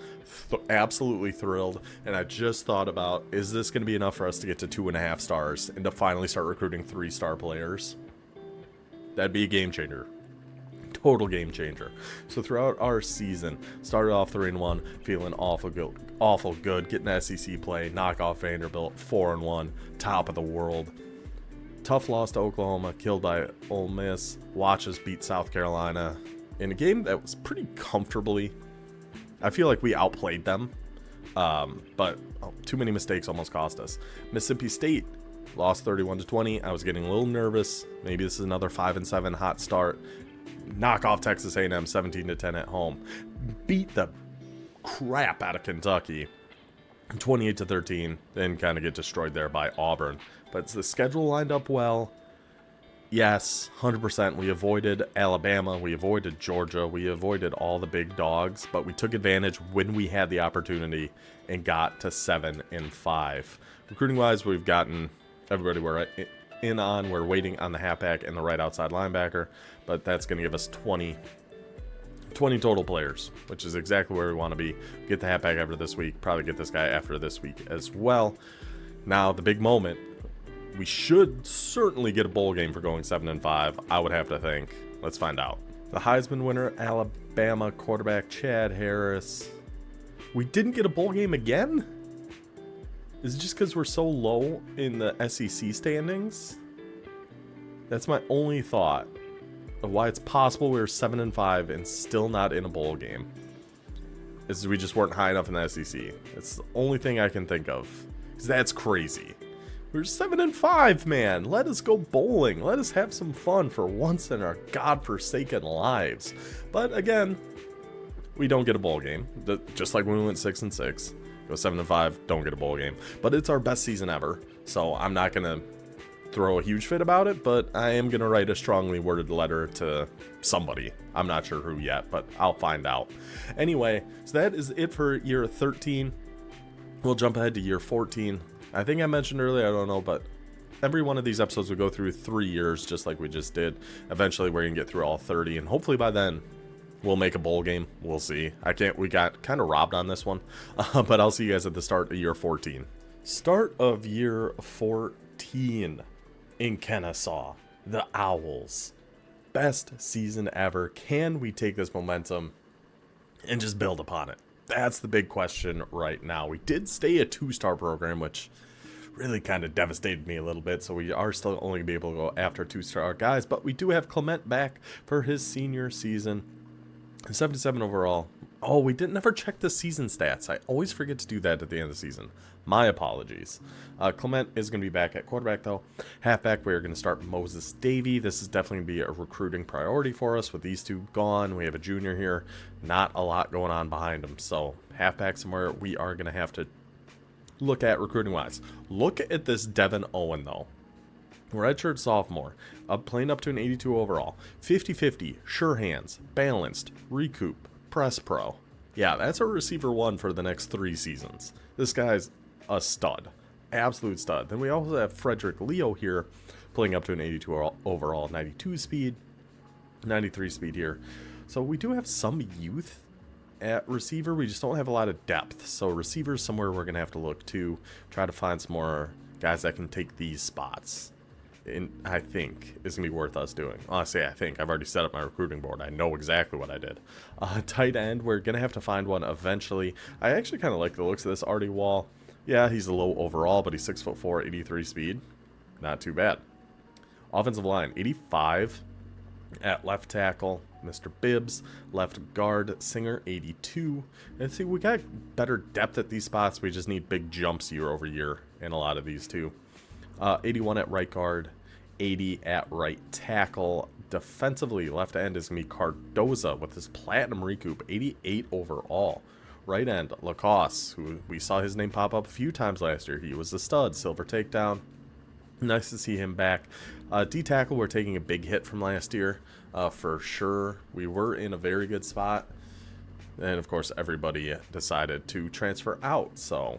Speaker 1: absolutely thrilled. And I just thought about, is this going to be enough for us to get to 2.5 stars and to finally start recruiting 3-star players? That'd be a game changer. Total game changer. So throughout our season, started off 3-1, feeling awful good, getting SEC play, knock off Vanderbilt, 4-1, top of the world. Tough loss to Oklahoma, killed by Ole Miss. Watch us beat South Carolina in a game that was pretty comfortably. I feel like we outplayed them, but too many mistakes almost cost us. Mississippi State lost 31-20. I was getting a little nervous. Maybe this is another 5-7 hot start. Knock off Texas A&M 17-10 at home. Beat the crap out of Kentucky 28-13. Then kind of get destroyed there by Auburn. But the schedule lined up well. Yes, 100%. We avoided Alabama. We avoided Georgia. We avoided all the big dogs. But we took advantage when we had the opportunity and got to 7-5. Recruiting-wise, we've gotten everybody we're in on. We're waiting on the halfback and the right outside linebacker, but that's going to give us 20 total players, which is exactly where we want to be. Get the halfback after this week, probably get this guy after this week as well. Now, the big moment, we should certainly get a bowl game for going 7-5, I would have to think. Let's find out. The Heisman winner, Alabama quarterback Chad Harris. We didn't get a bowl game again? Is it just because we're so low in the SEC standings? That's my only thought of why it's possible we were 7-5 and still not in a bowl game. Is we just weren't high enough in the SEC. It's the only thing I can think of. Because that's crazy. We're 7-5, man. Let us go bowling. Let us have some fun for once in our godforsaken lives. But again, we don't get a bowl game. Just like when we went 6-6. Go 7-5, don't get a bowl game. But it's our best season ever, so I'm not going to throw a huge fit about it, but I am going to write a strongly worded letter to somebody. I'm not sure who yet, but I'll find out. Anyway, so that is it for year 13. We'll jump ahead to year 14. I think I mentioned earlier, I don't know, but every one of these episodes will go through 3 years, just like we just did. Eventually, we're going to get through all 30, and hopefully by then, we'll make a bowl game. We'll see. We got kind of robbed on this one, but I'll see you guys at the start of year 14. Start of year 14 in Kennesaw. The Owls. Best season ever. Can we take this momentum and just build upon it? That's the big question right now. We did stay a 2-star program, which really kind of devastated me a little bit, so we are still only going to be able to go after 2-star guys, but we do have Clement back for his senior season. 77 overall. Oh, we didn't ever check the season stats. I always forget to do that at the end of the season. My apologies. Clement is going to be back at quarterback, though. Halfback, we're going to start Moses Davey. This is definitely going to be a recruiting priority for us with these two gone. We have a junior here. Not a lot going on behind him. So, halfback somewhere we are going to have to look at recruiting wise. Look at this Devin Owen though. Redshirt sophomore, playing up to an 82 overall, 50-50, sure hands, balanced, recoup, press pro. Yeah, that's a receiver one for the next 3 seasons. This guy's a stud, absolute stud. Then we also have Frederick Leo here, playing up to an 82 overall, 92 speed, 93 speed here. So we do have some youth at receiver. We just don't have a lot of depth. So receivers somewhere we're going to have to look to try to find some more guys that can take these spots. And I think it's going to be worth us doing. Honestly, I think. I've already set up my recruiting board. I know exactly what I did. Tight end, we're going to have to find one eventually. I actually kind of like the looks of this Artie Wall. Yeah, he's a low overall, but he's 6'4", 83 speed. Not too bad. Offensive line, 85 at left tackle. Mr. Bibbs, left guard, Singer, 82. And see, we got better depth at these spots. We just need big jumps year over year in a lot of these too. 81 at right guard, 80 at right tackle. Defensively, left end is going to be Cardoza with his platinum recoup, 88 overall. Right end, Lacoste, who we saw his name pop up a few times last year. He was a stud, silver takedown. Nice to see him back. D-tackle, we're taking a big hit from last year, for sure. We were in a very good spot. And, of course, everybody decided to transfer out, so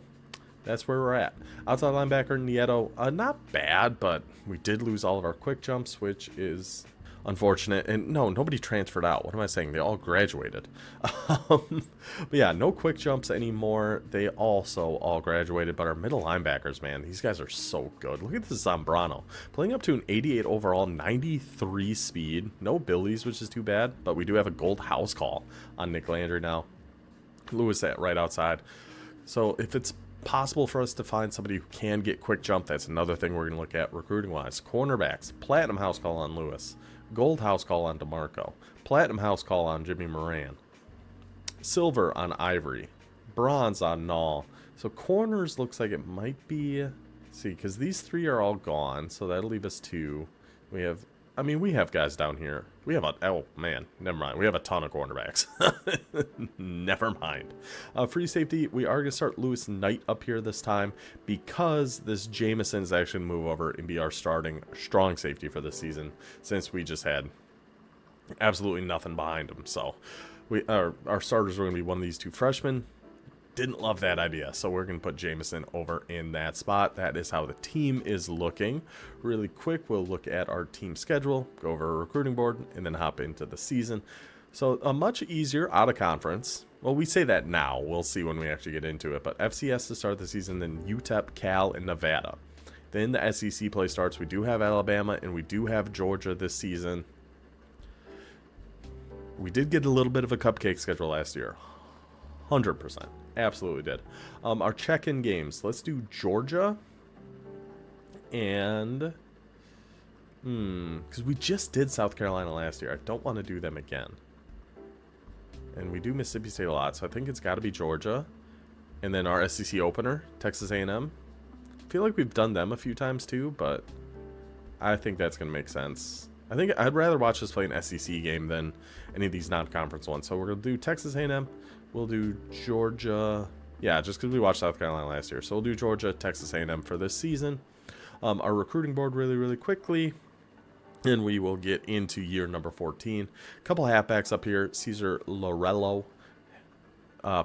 Speaker 1: that's where we're at. Outside linebacker, Nieto, not bad, but we did lose all of our quick jumps, which is unfortunate. And no, nobody transferred out. What am I saying? They all graduated. But yeah, no quick jumps anymore. They also all graduated, but our middle linebackers, man, these guys are so good. Look at this Zambrano, playing up to an 88 overall, 93 speed. No Billies, which is too bad, but we do have a gold house call on Nick Landry now. Lewis at right outside. So if it's possible for us to find somebody who can get quick jump, that's another thing we're going to look at recruiting wise. Cornerbacks, platinum house call on Lewis, gold house call on DeMarco, platinum house call on Jimmy Moran, silver on Ivory, bronze on Null. So corners looks like it might be, see, because these 3 are all gone, so that'll leave us 2. We have, I mean, we have guys down here. We have a, oh man, never mind. We have a ton of cornerbacks. Never mind. Free safety, we are going to start Lewis Knight up here this time because this Jameson is actually going to move over and be our starting strong safety for this season, since we just had absolutely nothing behind him. So our starters are going to be one of these 2 freshmen. Didn't love that idea, so we're going to put Jameson over in that spot. That is how the team is looking. Really quick, we'll look at our team schedule, go over our recruiting board, and then hop into the season. So a much easier out of conference. Well, we say that now. We'll see when we actually get into it. But FCS to start the season, then UTEP, Cal, and Nevada. Then the SEC play starts. We do have Alabama, and we do have Georgia this season. We did get a little bit of a cupcake schedule last year. 100%. Absolutely did. Our check-in games. Let's do Georgia. And because we just did South Carolina last year. I don't want to do them again. And we do Mississippi State a lot, so I think it's got to be Georgia. And then our SEC opener, Texas A&M. I feel like we've done them a few times too, but I think that's going to make sense. I think I'd rather watch us play an SEC game than any of these non-conference ones. So we're going to do Texas A&M. We'll do Georgia. Yeah, just because we watched South Carolina last year. So we'll do Georgia, Texas A&M for this season. Our recruiting board really, really quickly. And we will get into year number 14. A couple halfbacks up here. Cesar Lorello.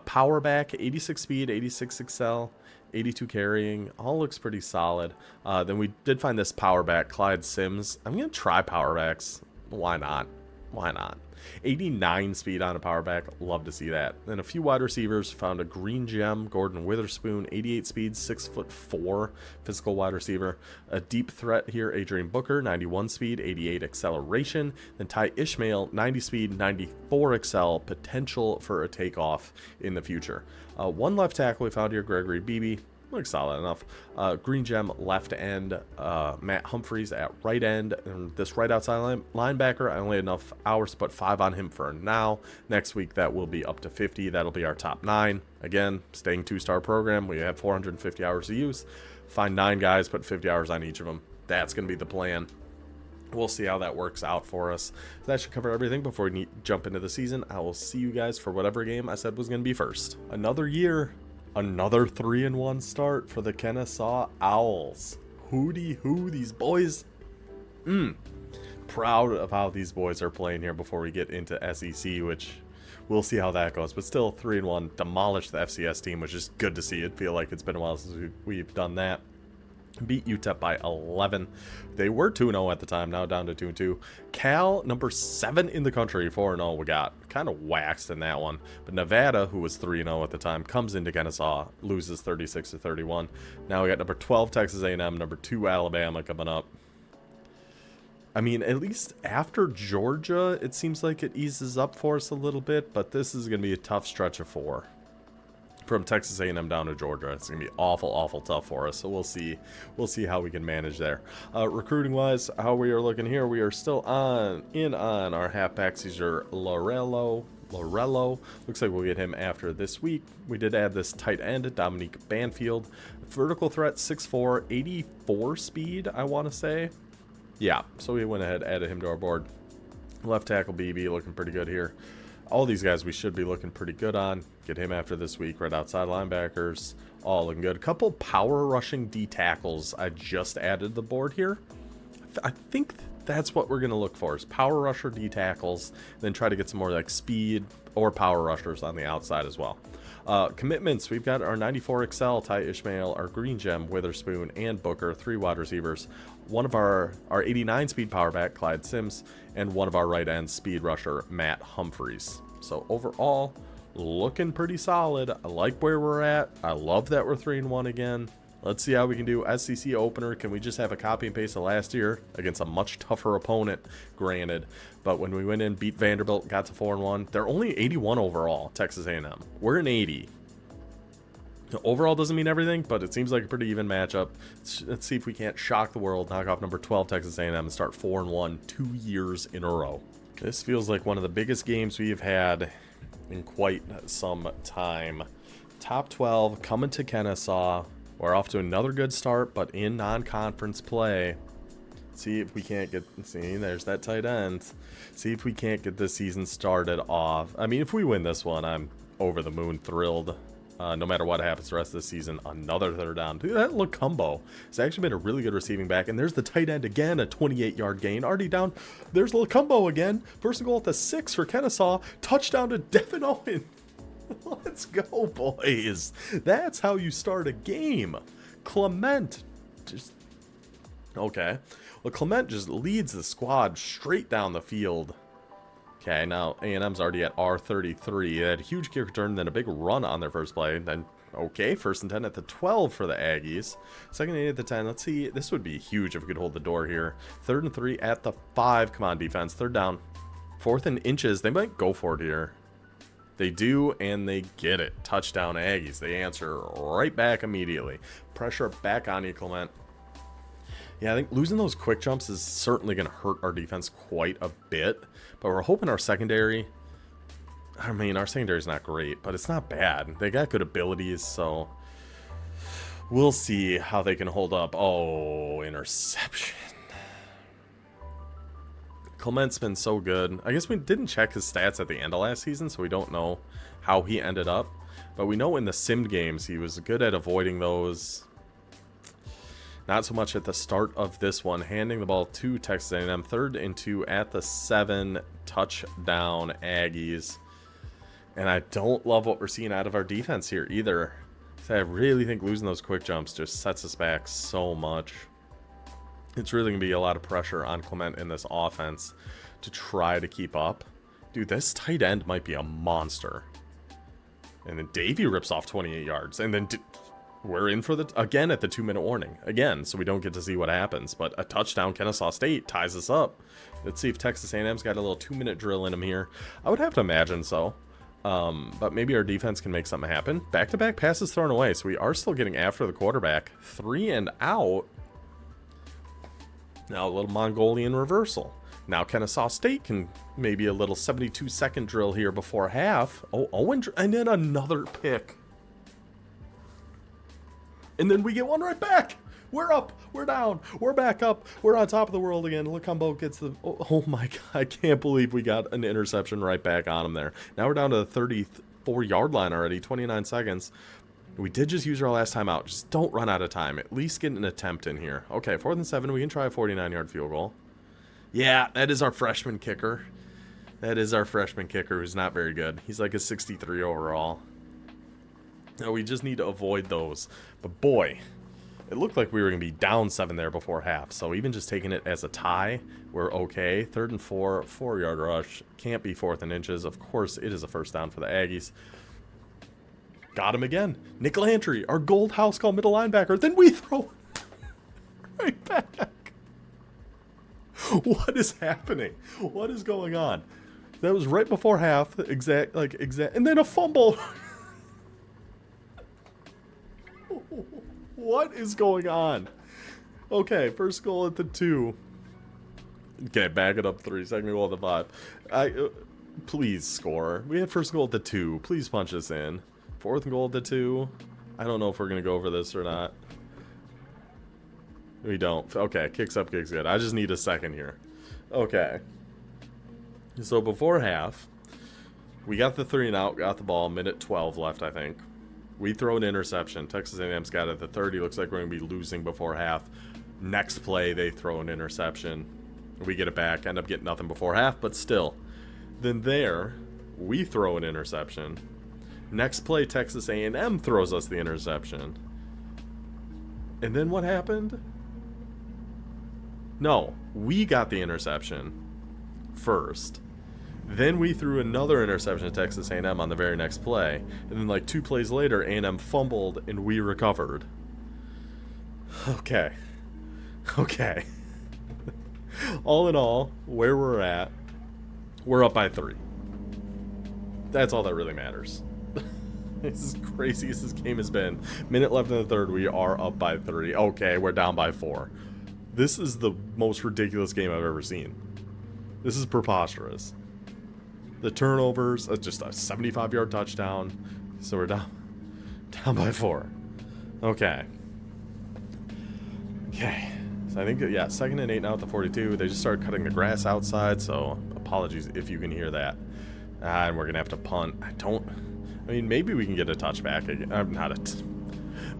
Speaker 1: Power back, 86 speed, 86 excel, 82 carrying. All looks pretty solid. Then we did find this power back, Clyde Sims. I'm going to try power backs. Why not? Why not? 89 speed on a power back. Love to see that. Then a few wide receivers. Found a green gem, Gordon Witherspoon, 88 speed, 6'4", physical wide receiver. A deep threat here, Adrian Booker, 91 speed, 88 acceleration. Then Ty Ishmael, 90 speed, 94 excel, potential for a takeoff in the future. One left tackle we found here, Gregory Beebe. Looks solid enough. Green gem left end, Matt Humphreys at right end, and this right outside linebacker, I only had enough hours to put 5 on him for now. Next week that will be up to 50. That'll be our top 9. Again, staying 2-star program. We have 450 hours to use. Find 9 guys, put 50 hours on each of them. That's going to be the plan. We'll see how that works out for us. That should cover everything before we jump into the season. I will see you guys for whatever game I said was going to be first. Another year Another 3-1 start for the Kennesaw Owls. Hooty hoo, these boys. Proud of how these boys are playing here before we get into SEC, which we'll see how that goes. But still, 3-1, demolished the FCS team, which is good to see. It feel like it's been a while since we've done that. Beat UTEP by 11. They were 2-0 at the time, now down to 2-2. Cal, number 7 in the country, 4-0. We got kind of waxed in that one. But Nevada, who was 3-0 at the time, comes into Kennesaw, loses 36-31. Now we got number 12 Texas A&M, number 2 Alabama coming up. I mean, at least after Georgia, it seems like it eases up for us a little bit, but this is going to be a tough stretch of 4. From Texas A&M down to Georgia, it's gonna be awful tough for us. So we'll see how we can manage there. Recruiting wise, how we are looking here, we are still on our halfback Cesar Lorello. Looks like we'll get him after this week. We did add this tight end, Dominique Banfield, vertical threat, 6'4", 84 speed, I want to say. Yeah, so we went ahead, added him to our board. Left tackle BB looking pretty good here. All these guys we should be looking pretty good on. Get him after this week. Right outside linebackers, all looking good. A couple power rushing D tackles I just added to the board here. I think that's what we're going to look for, is power rusher D tackles. Then try to get some more like speed or power rushers on the outside as well. Commitments, we've got our 94 Excel, Ty Ishmael, our Green Gem, Witherspoon, and Booker, 3 wide receivers. One of our 89 speed power back, Clyde Sims, and one of our right end speed rusher, Matt Humphreys. So overall, looking pretty solid. I like where we're at. I love that we're 3-1 again. Let's see how we can do. SEC opener, can we just have a copy and paste of last year against a much tougher opponent, granted. But when we went in, beat Vanderbilt, got to 4-1. They're only 81 overall, Texas A&M. We're in 80. Overall doesn't mean everything, but it seems like a pretty even matchup. Let's see if we can't shock the world, knock off number 12 Texas A&M, and start 4-1 2 years in a row. This feels like one of the biggest games we've had in quite some time. Top 12 coming to Kennesaw. We're off to another good start, but in non-conference play. See if we can't get... See, there's that tight end. See if we can't get this season started off. I mean, if we win this one, I'm over the moon thrilled. No matter what happens the rest of the season, another third down. Dude, that Lacumbo has actually been a really good receiving back. And there's the tight end again, a 28-yard gain. Already down. There's Lacumbo again. First and goal at the 6 for Kennesaw. Touchdown to Devin Owen. Let's go, boys. That's how you start a game. Clement just... Okay. Well, Clement just leads the squad straight down the field. Okay, now A&M's already at R33. They had a huge kick return, then a big run on their first play. Then, okay, 1st and 10 at the 12 for the Aggies. 2nd and 8 at the 10. Let's see. This would be huge if we could hold the door here. 3rd and 3 at the 5. Come on, defense. 3rd down. 4th and inches. They might go for it here. They do, and they get it. Touchdown Aggies. They answer right back immediately. Pressure back on you, Clement. Yeah, I think losing those quick jumps is certainly going to hurt our defense quite a bit. But we're hoping our secondary... I mean, our secondary is not great, but it's not bad. They got good abilities, so... We'll see how they can hold up. Oh, interception. Clement's been so good. I guess we didn't check his stats at the end of last season, so we don't know how he ended up. But we know in the sim games he was good at avoiding those. Not so much at the start of this one. Handing the ball to Texas A&M. 3rd and 2 at the 7. Touchdown Aggies. And I don't love what we're seeing out of our defense here either. So I really think losing those quick jumps just sets us back so much. It's really going to be a lot of pressure on Clement in this offense to try to keep up. Dude, this tight end might be a monster. And then Davey rips off 28 yards. And then we're in for the... Again at the 2-minute warning. Again, so we don't get to see what happens. But a touchdown, Kennesaw State ties us up. Let's see if Texas A&M's got a little 2-minute drill in them here. I would have to imagine so. But maybe our defense can make something happen. Back-to-back passes thrown away. So we are still getting after the quarterback. 3 and out. Now a little Mongolian reversal. Now Kennesaw State can maybe a little 72-second drill here before half. Oh, Owen, and then another pick. And then we get one right back. We're up. We're down. We're back up. We're on top of the world again. Lacumbo gets the... Oh my God. I can't believe we got an interception right back on him there. Now we're down to the 34-yard line already. 29 seconds. We did just use our last time out. Just don't run out of time. At least get an attempt in here. Okay, 4th and 7. We can try a 49-yard field goal. Yeah, that is our freshman kicker. That is our freshman kicker who's not very good. He's like a 63 overall. Now, we just need to avoid those. But boy, it looked like we were going to be down 7 there before half. So even just taking it as a tie, we're okay. 3rd and 4, 4-yard rush. Can't be 4th and inches. Of course, it is a first down for the Aggies. Got him again. Nick Lantry, our gold house call middle linebacker. Then we throw right back. What is happening? What is going on? That was right before half. Exact. And then a fumble. What is going on? Okay, first goal at the 2. Okay, back it up 3. Second goal at the 5. Please score. We had first goal at the 2. Please punch us in. 4th goal at the 2. I don't know if we're going to go over this or not. We don't. Okay, kicks up, kicks good. I just need a second here. Okay. So before half, we got the 3 and out, got the ball, minute 12 left, I think. We throw an interception. Texas A&M's got it at the 30. Looks like we're going to be losing before half. Next play, they throw an interception. We get it back, end up getting nothing before half, but still. Then there, we throw an interception. Next play, Texas A&M throws us the interception. And then what happened? No, we got the interception first. Then we threw another interception to Texas A&M on the very next play. And then like 2 plays later, A&M fumbled and we recovered. Okay. Okay. All in all, where we're at, we're up by 3. That's all that really matters. This is crazy as this game has been. Minute left in the 3rd, we are up by 3. Okay, we're down by 4. This is the most ridiculous game I've ever seen. This is preposterous. The turnovers, just a 75-yard touchdown. So we're down by 4. Okay. Okay. So I think, yeah, 2nd and 8 now at the 42. They just started cutting the grass outside, so apologies if you can hear that. And we're going to have to punt. I mean, maybe we can get a touchback again.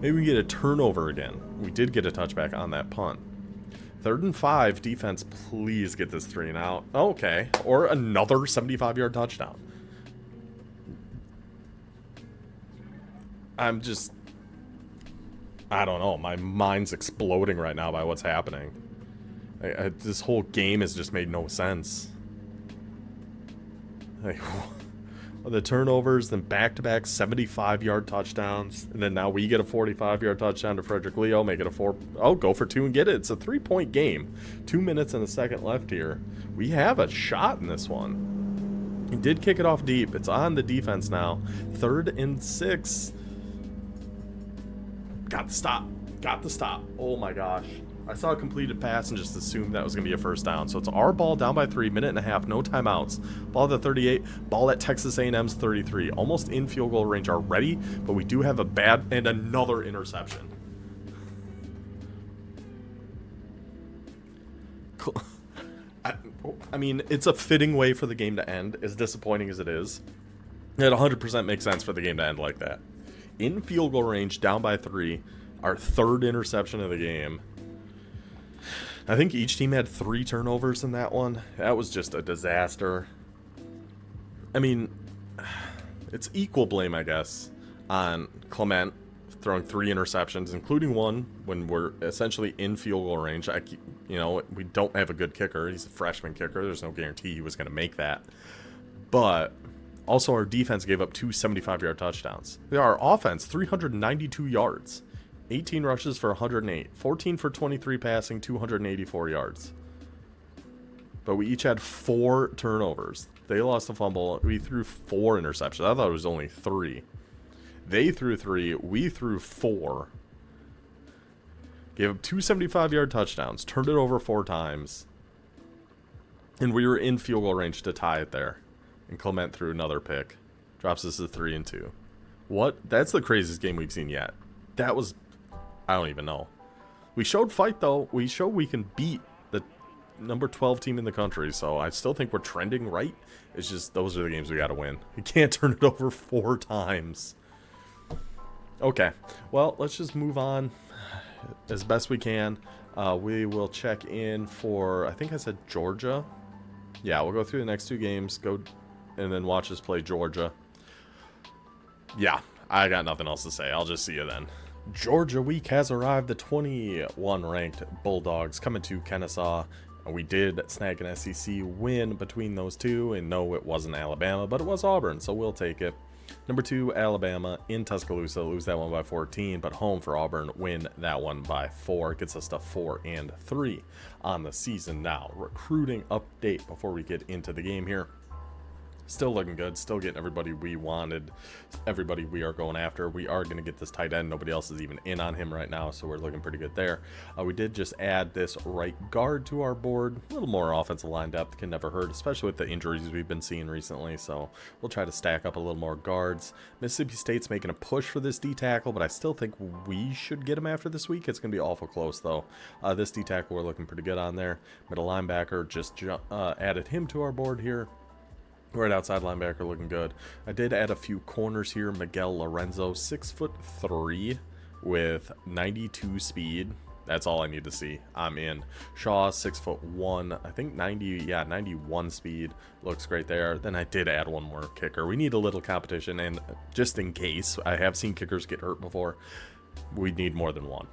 Speaker 1: Maybe we can get a turnover again. We did get a touchback on that punt. 3rd and 5, defense, please get this 3 and out. Okay. Or another 75-yard touchdown. I don't know. My mind's exploding right now by what's happening. This whole game has just made no sense. The turnovers, then back-to-back 75-yard touchdowns, and then now we get a 45-yard touchdown to Frederick Leo, make it a 4. Oh, go for 2 and get it. It's a 3-point game. 2 minutes and a second left here. We have a shot in this one. He did kick it off deep. It's on the defense now. 3rd and 6. Got the stop. Got the stop. Oh my gosh. I saw a completed pass and just assumed that was going to be a first down. So it's our ball down by 3, minute and a half, no timeouts. Ball at the 38, ball at Texas A&M's 33. Almost in field goal range already, but we do have a bad and another interception. I mean, it's a fitting way for the game to end, as disappointing as it is. It 100% makes sense for the game to end like that. In field goal range, down by 3, our 3rd interception of the game. I think each team had 3 turnovers in that one. That was just a disaster. I mean, it's equal blame, I guess, on Clement throwing 3 interceptions, including one when we're essentially in field goal range. We don't have a good kicker. He's a freshman kicker. There's no guarantee he was going to make that. But also our defense gave up 2 75-yard touchdowns. Our offense, 392 yards. 18 rushes for 108, 14 for 23 passing, 284 yards. But we each had 4 turnovers. They lost a fumble. We threw 4 interceptions. I thought it was only 3. They threw 3. We threw 4. Gave up 2 75-yard touchdowns. Turned it over 4 times. And we were in field goal range to tie it there. And Clement threw another pick. Drops us to 3 and 2. What? That's the craziest game we've seen yet. That was... I don't even know. We showed fight, though. We showed we can beat the number 12 team in the country, so I still think we're trending right. It's just those are the games we got to win. We can't turn it over 4 times. Okay, well, let's just move on as best we can. We will check in for, I think I said Georgia. Yeah, we'll go through the next 2 games, and then watch us play Georgia. Yeah, I got nothing else to say. I'll just see you then. Georgia week has arrived. The 21 ranked Bulldogs coming to Kennesaw. We did snag an SEC win between those two, and no, it wasn't Alabama, but it was Auburn, so we'll take it. Number 2, Alabama in Tuscaloosa, lose that one by 14, but home for Auburn, win that one by 4. Gets us to 4-3 on the season now. Recruiting update before we get into the game here. Still looking good, still getting everybody we wanted, everybody we are going after. We are going to get this tight end. Nobody else is even in on him right now, so we're looking pretty good there. We did just add this right guard to our board. A little more offensive line depth can never hurt, especially with the injuries we've been seeing recently, so we'll try to stack up a little more guards. Mississippi State's making a push for this D-tackle, but I still think we should get him after this week. It's going to be awful close, though. This D-tackle we're looking pretty good on there. Middle linebacker, just added him to our board here. Right outside linebacker looking good. I did add a few corners here. Miguel Lorenzo, 6'3" with 92 speed. That's all I need to see. I'm in. Shaw, 6'1", I think 91 speed. Looks great there. Then I did add one more kicker. We need a little competition, and just in case, I have seen kickers get hurt before, we need more than one.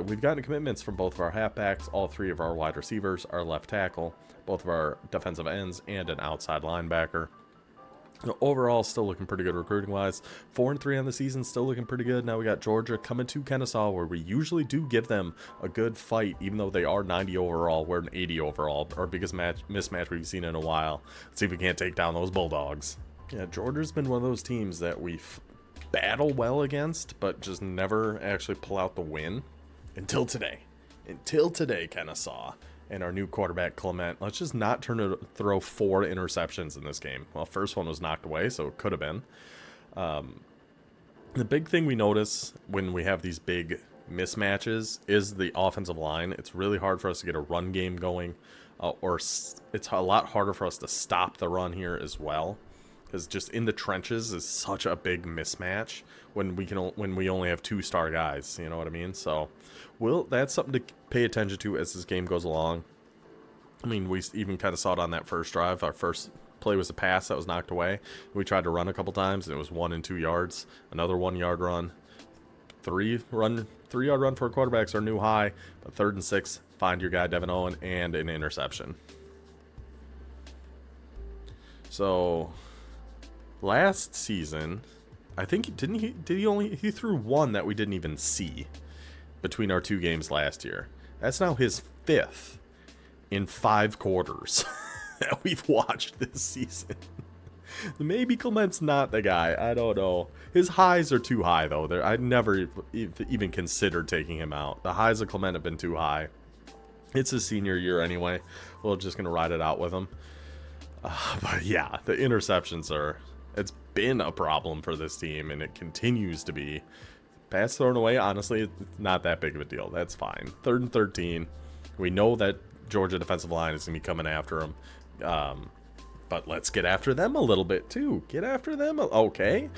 Speaker 1: We've gotten commitments from both of our halfbacks, all 3 of our wide receivers, our left tackle, both of our defensive ends, and an outside linebacker. Overall, still looking pretty good recruiting-wise. 4-3 on the season, still looking pretty good. Now we got Georgia coming to Kennesaw, where we usually do give them a good fight, even though they are 90 overall. We're an 80 overall. Our biggest mismatch we've seen in a while. Let's see if we can't take down those Bulldogs. Yeah, Georgia's been one of those teams that we battle well against, but just never actually pull out the win. Until today, Kennesaw and our new quarterback Clement. Let's just not throw 4 interceptions in this game. Well, first one was knocked away, so it could have been. The big thing we notice when we have these big mismatches is the offensive line. It's really hard for us to get a run game going, or it's a lot harder for us to stop the run here as well. Because just in the trenches is such a big mismatch when we only have 2-star guys, you know what I mean? So, that's something to pay attention to as this game goes along. I mean, we even kind of saw it on that first drive. Our first play was a pass that was knocked away. We tried to run a couple times, and it was 1 and 2 yards. Another 1-yard run. 3-yard run for a quarterback's our new high. But 3rd and 6, find your guy Devin Owen, and an interception. So last season, I think he threw 1 that we didn't even see between our 2 games last year. That's now his 5th in 5 quarters that we've watched this season. Maybe Clement's not the guy. I don't know. His highs are too high, though. I never even considered taking him out. The highs of Clement have been too high. It's his senior year anyway. We're just going to ride it out with him. But yeah, the interceptions it's been a problem for this team, and it continues to be. Pass thrown away, honestly, it's not that big of a deal. That's fine. 3rd and 13. We know that Georgia defensive line is going to be coming after him. But let's get after them a little bit, too. Get after them. Okay.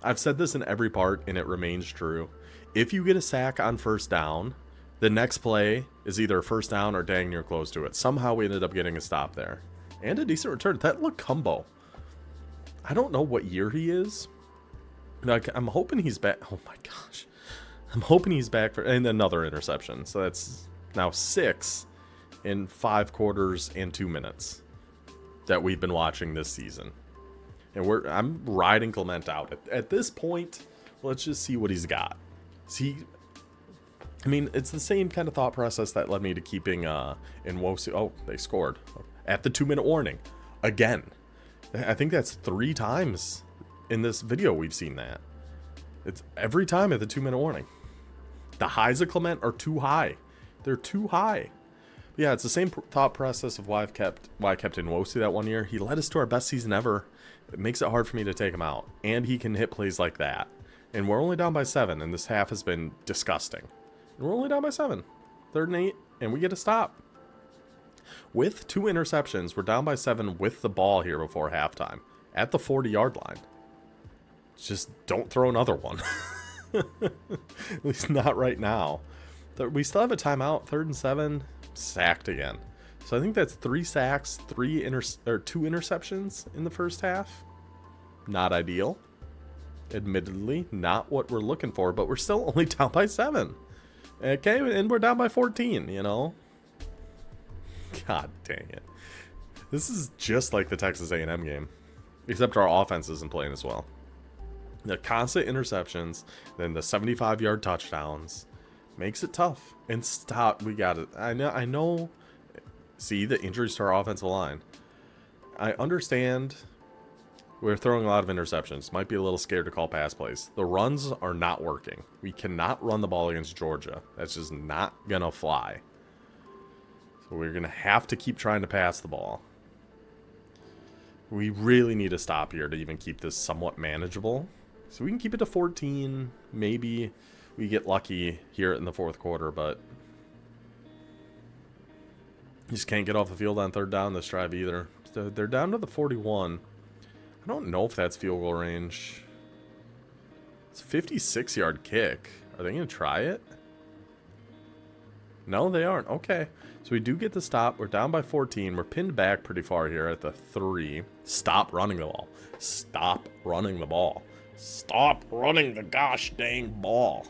Speaker 1: I've said this in every part, and it remains true. If you get a sack on 1st down, the next play is either a 1st down or dang near close to it. Somehow we ended up getting a stop there. And a decent return. That Lacumbo. I don't know what year he is. Like, I'm hoping he's back. Oh my gosh. I'm hoping he's back for and another interception. So that's now 6 in 5 quarters and 2 minutes that we've been watching this season. And I'm riding Clement out. At this point, let's just see what he's got. I mean, it's the same kind of thought process that led me to keeping Nwosu. Oh, they scored at the 2-minute warning again. I think that's 3 times in this video we've seen that. It's every time at the 2-minute warning. The highs of Clement are too high. They're too high. But yeah, it's the same thought process of why I kept Nwosu that one year. He led us to our best season ever. It makes it hard for me to take him out. And he can hit plays like that. And we're only down by 7, and this half has been disgusting. And we're only down by 7. 3rd and 8, and we get a stop. With 2 interceptions, we're down by 7 with the ball here before halftime at the 40-yard line. Just don't throw another one. At least not right now. We still have a timeout. 3rd and 7. Sacked again. So I think that's 3 sacks, 2 interceptions in the first half. Not ideal. Admittedly, not what we're looking for, but we're still only down by 7. Okay, and we're down by 14, you know? God dang it. This is just like the Texas A&M game, except our offense isn't playing as well. The constant interceptions, then the 75-yard touchdowns, makes it tough. And stop, we got it. I know. See, the injuries to our offensive line. I understand we're throwing a lot of interceptions. Might be a little scared to call pass plays. The runs are not working. We cannot run the ball against Georgia. That's just not going to fly. So we're going to have to keep trying to pass the ball. We really need to stop here to even keep this somewhat manageable. So we can keep it to 14. Maybe we get lucky here in the 4th quarter, but you just can't get off the field on 3rd down this drive either. So they're down to the 41. I don't know if that's field goal range. It's a 56-yard kick. Are they going to try it? No, they aren't. Okay. So we do get the stop. We're down by 14. We're pinned back pretty far here at the 3. Stop running the ball. Stop running the ball. Stop running the gosh dang ball.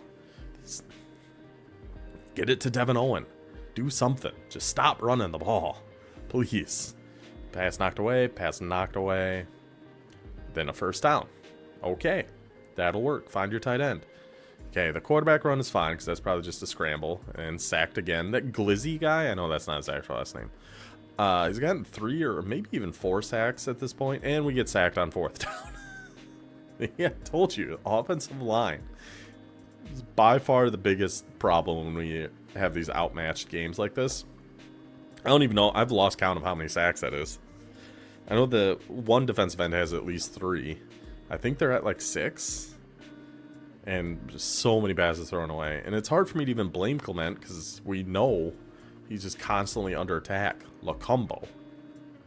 Speaker 1: Get it to Devin Owen. Do something. Just stop running the ball. Please. Pass knocked away. Pass knocked away. Then a 1st down. Okay. That'll work. Find your tight end. Okay, the quarterback run is fine because that's probably just a scramble. And sacked again. That Glizzy guy, I know that's not his actual last name. He's gotten 3 or maybe even 4 sacks at this point. And we get sacked on 4th down. Yeah, I told you. Offensive line is by far the biggest problem when we have these outmatched games like this. I don't even know. I've lost count of how many sacks that is. I know the one defensive end has at least 3. I think they're at like 6. And just so many passes thrown away. And it's hard for me to even blame Clement because we know he's just constantly under attack. Lacombo.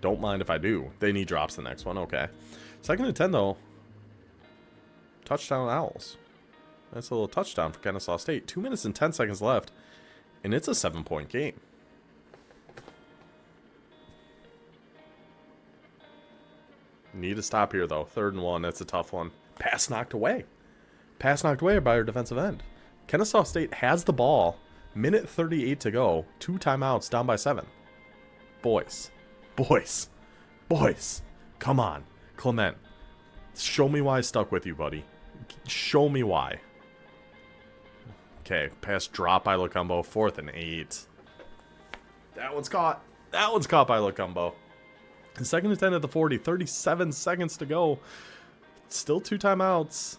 Speaker 1: Don't mind if I do. Then he drops the next one. Okay. 2nd and 10 though. Touchdown Owls. That's a little touchdown for Kennesaw State. 2 minutes and 10 seconds left. And it's a 7-point game. Need to stop here, though. 3rd and 1. That's a tough one. Pass knocked away. Pass knocked away by our defensive end. Kennesaw State has the ball. Minute 38 to go. 2 timeouts, down by 7. Boys. Boys. Boys. Come on. Clement. Show me why I stuck with you, buddy. Show me why. Okay, pass drop by Lacombo. 4th and 8. That one's caught. That one's caught by Lacombo. 2nd and 10 at the 40. 37 seconds to go. Still 2 timeouts.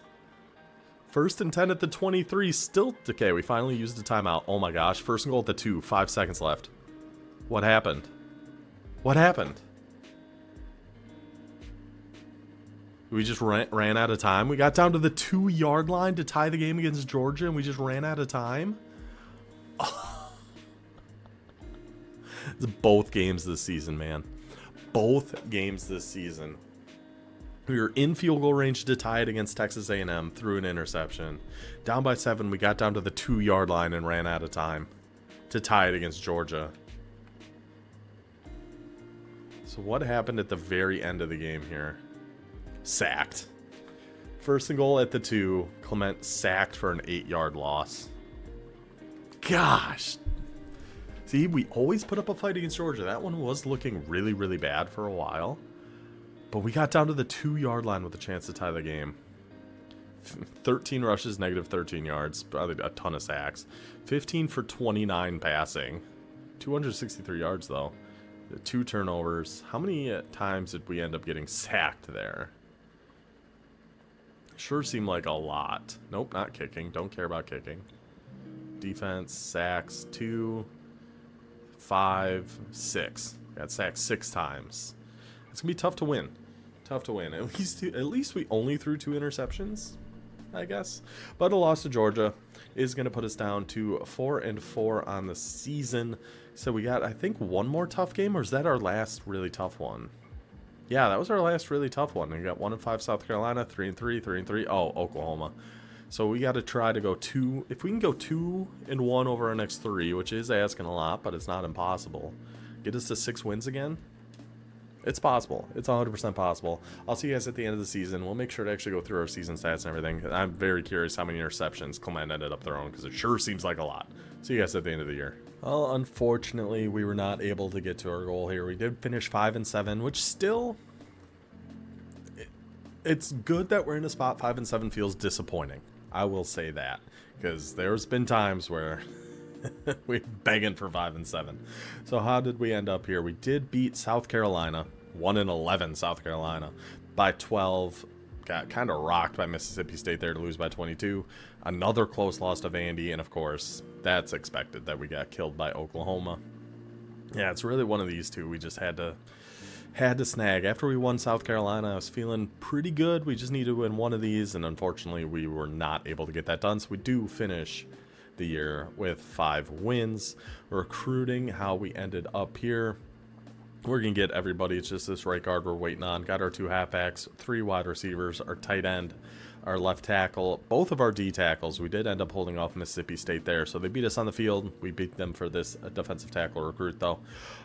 Speaker 1: 1st and 10 at the 23. Still. Okay, we finally used the timeout. Oh my gosh. 1st and goal at the 2. 5 seconds left. What happened? What happened? We just ran out of time. We got down to the 2-yard line to tie the game against Georgia, and we just ran out of time. It's both games this season, man. Both games this season. We were in field goal range to tie it against Texas A&M through an interception. Down by 7, we got down to the 2-yard line and ran out of time to tie it against Georgia. So what happened at the very end of the game here? Sacked. 1st and goal at the 2. Clement sacked for an 8-yard loss. Gosh. See, we always put up a fight against Georgia. That one was looking really, really bad for a while. But we got down to the 2-yard line with a chance to tie the game. 13 rushes, negative 13 yards. Probably a ton of sacks. 15 for 29 passing. 263 yards, though. 2 turnovers. How many times did we end up getting sacked there? Sure seemed like a lot. Nope, not kicking. Don't care about kicking. Defense, sacks, 2, 5, 6. Got sacked 6 times. It's going to be tough to win. Tough to win. At least we only threw 2 interceptions, I guess. But a loss to Georgia is going to put us down to 4-4 on the season. So we got, I think, one more tough game, or is that our last really tough one? Yeah, that was our last really tough one. We got 1-5 South Carolina, 3-3, 3-3. Oh, Oklahoma. So we got to try to go 2. If we can go 2-1 over our next 3, which is asking a lot, but it's not impossible. Get us to 6 wins again. It's possible. It's 100% possible. I'll see you guys at the end of the season. We'll make sure to actually go through our season stats and everything. I'm very curious how many interceptions Clement ended up throwing, because it sure seems like a lot. See you guys at the end of the year. Well, unfortunately, we were not able to get to our goal here. We did finish 5-7, which still... It's good that we're in a spot. 5-7 feels disappointing. I will say that, because there's been times where... we're begging for 5-7. So how did we end up here? We did beat South Carolina, 1-11 South Carolina by 12. Got kind of rocked by Mississippi State there to lose by 22. Another close loss to Vandy, and of course, that's expected that we got killed by Oklahoma. Yeah, it's really one of these two we just had to snag. After we won South Carolina, I was feeling pretty good. We just needed to win one of these, and unfortunately, we were not able to get that done. So we do finish the year with 5 wins. Recruiting, how we ended up here. We're going to get everybody. It's just this right guard we're waiting on. Got our 2 halfbacks, 3 wide receivers, our tight end, our left tackle, both of our D tackles. We did end up holding off Mississippi State there. So they beat us on the field. We beat them for this defensive tackle recruit, though.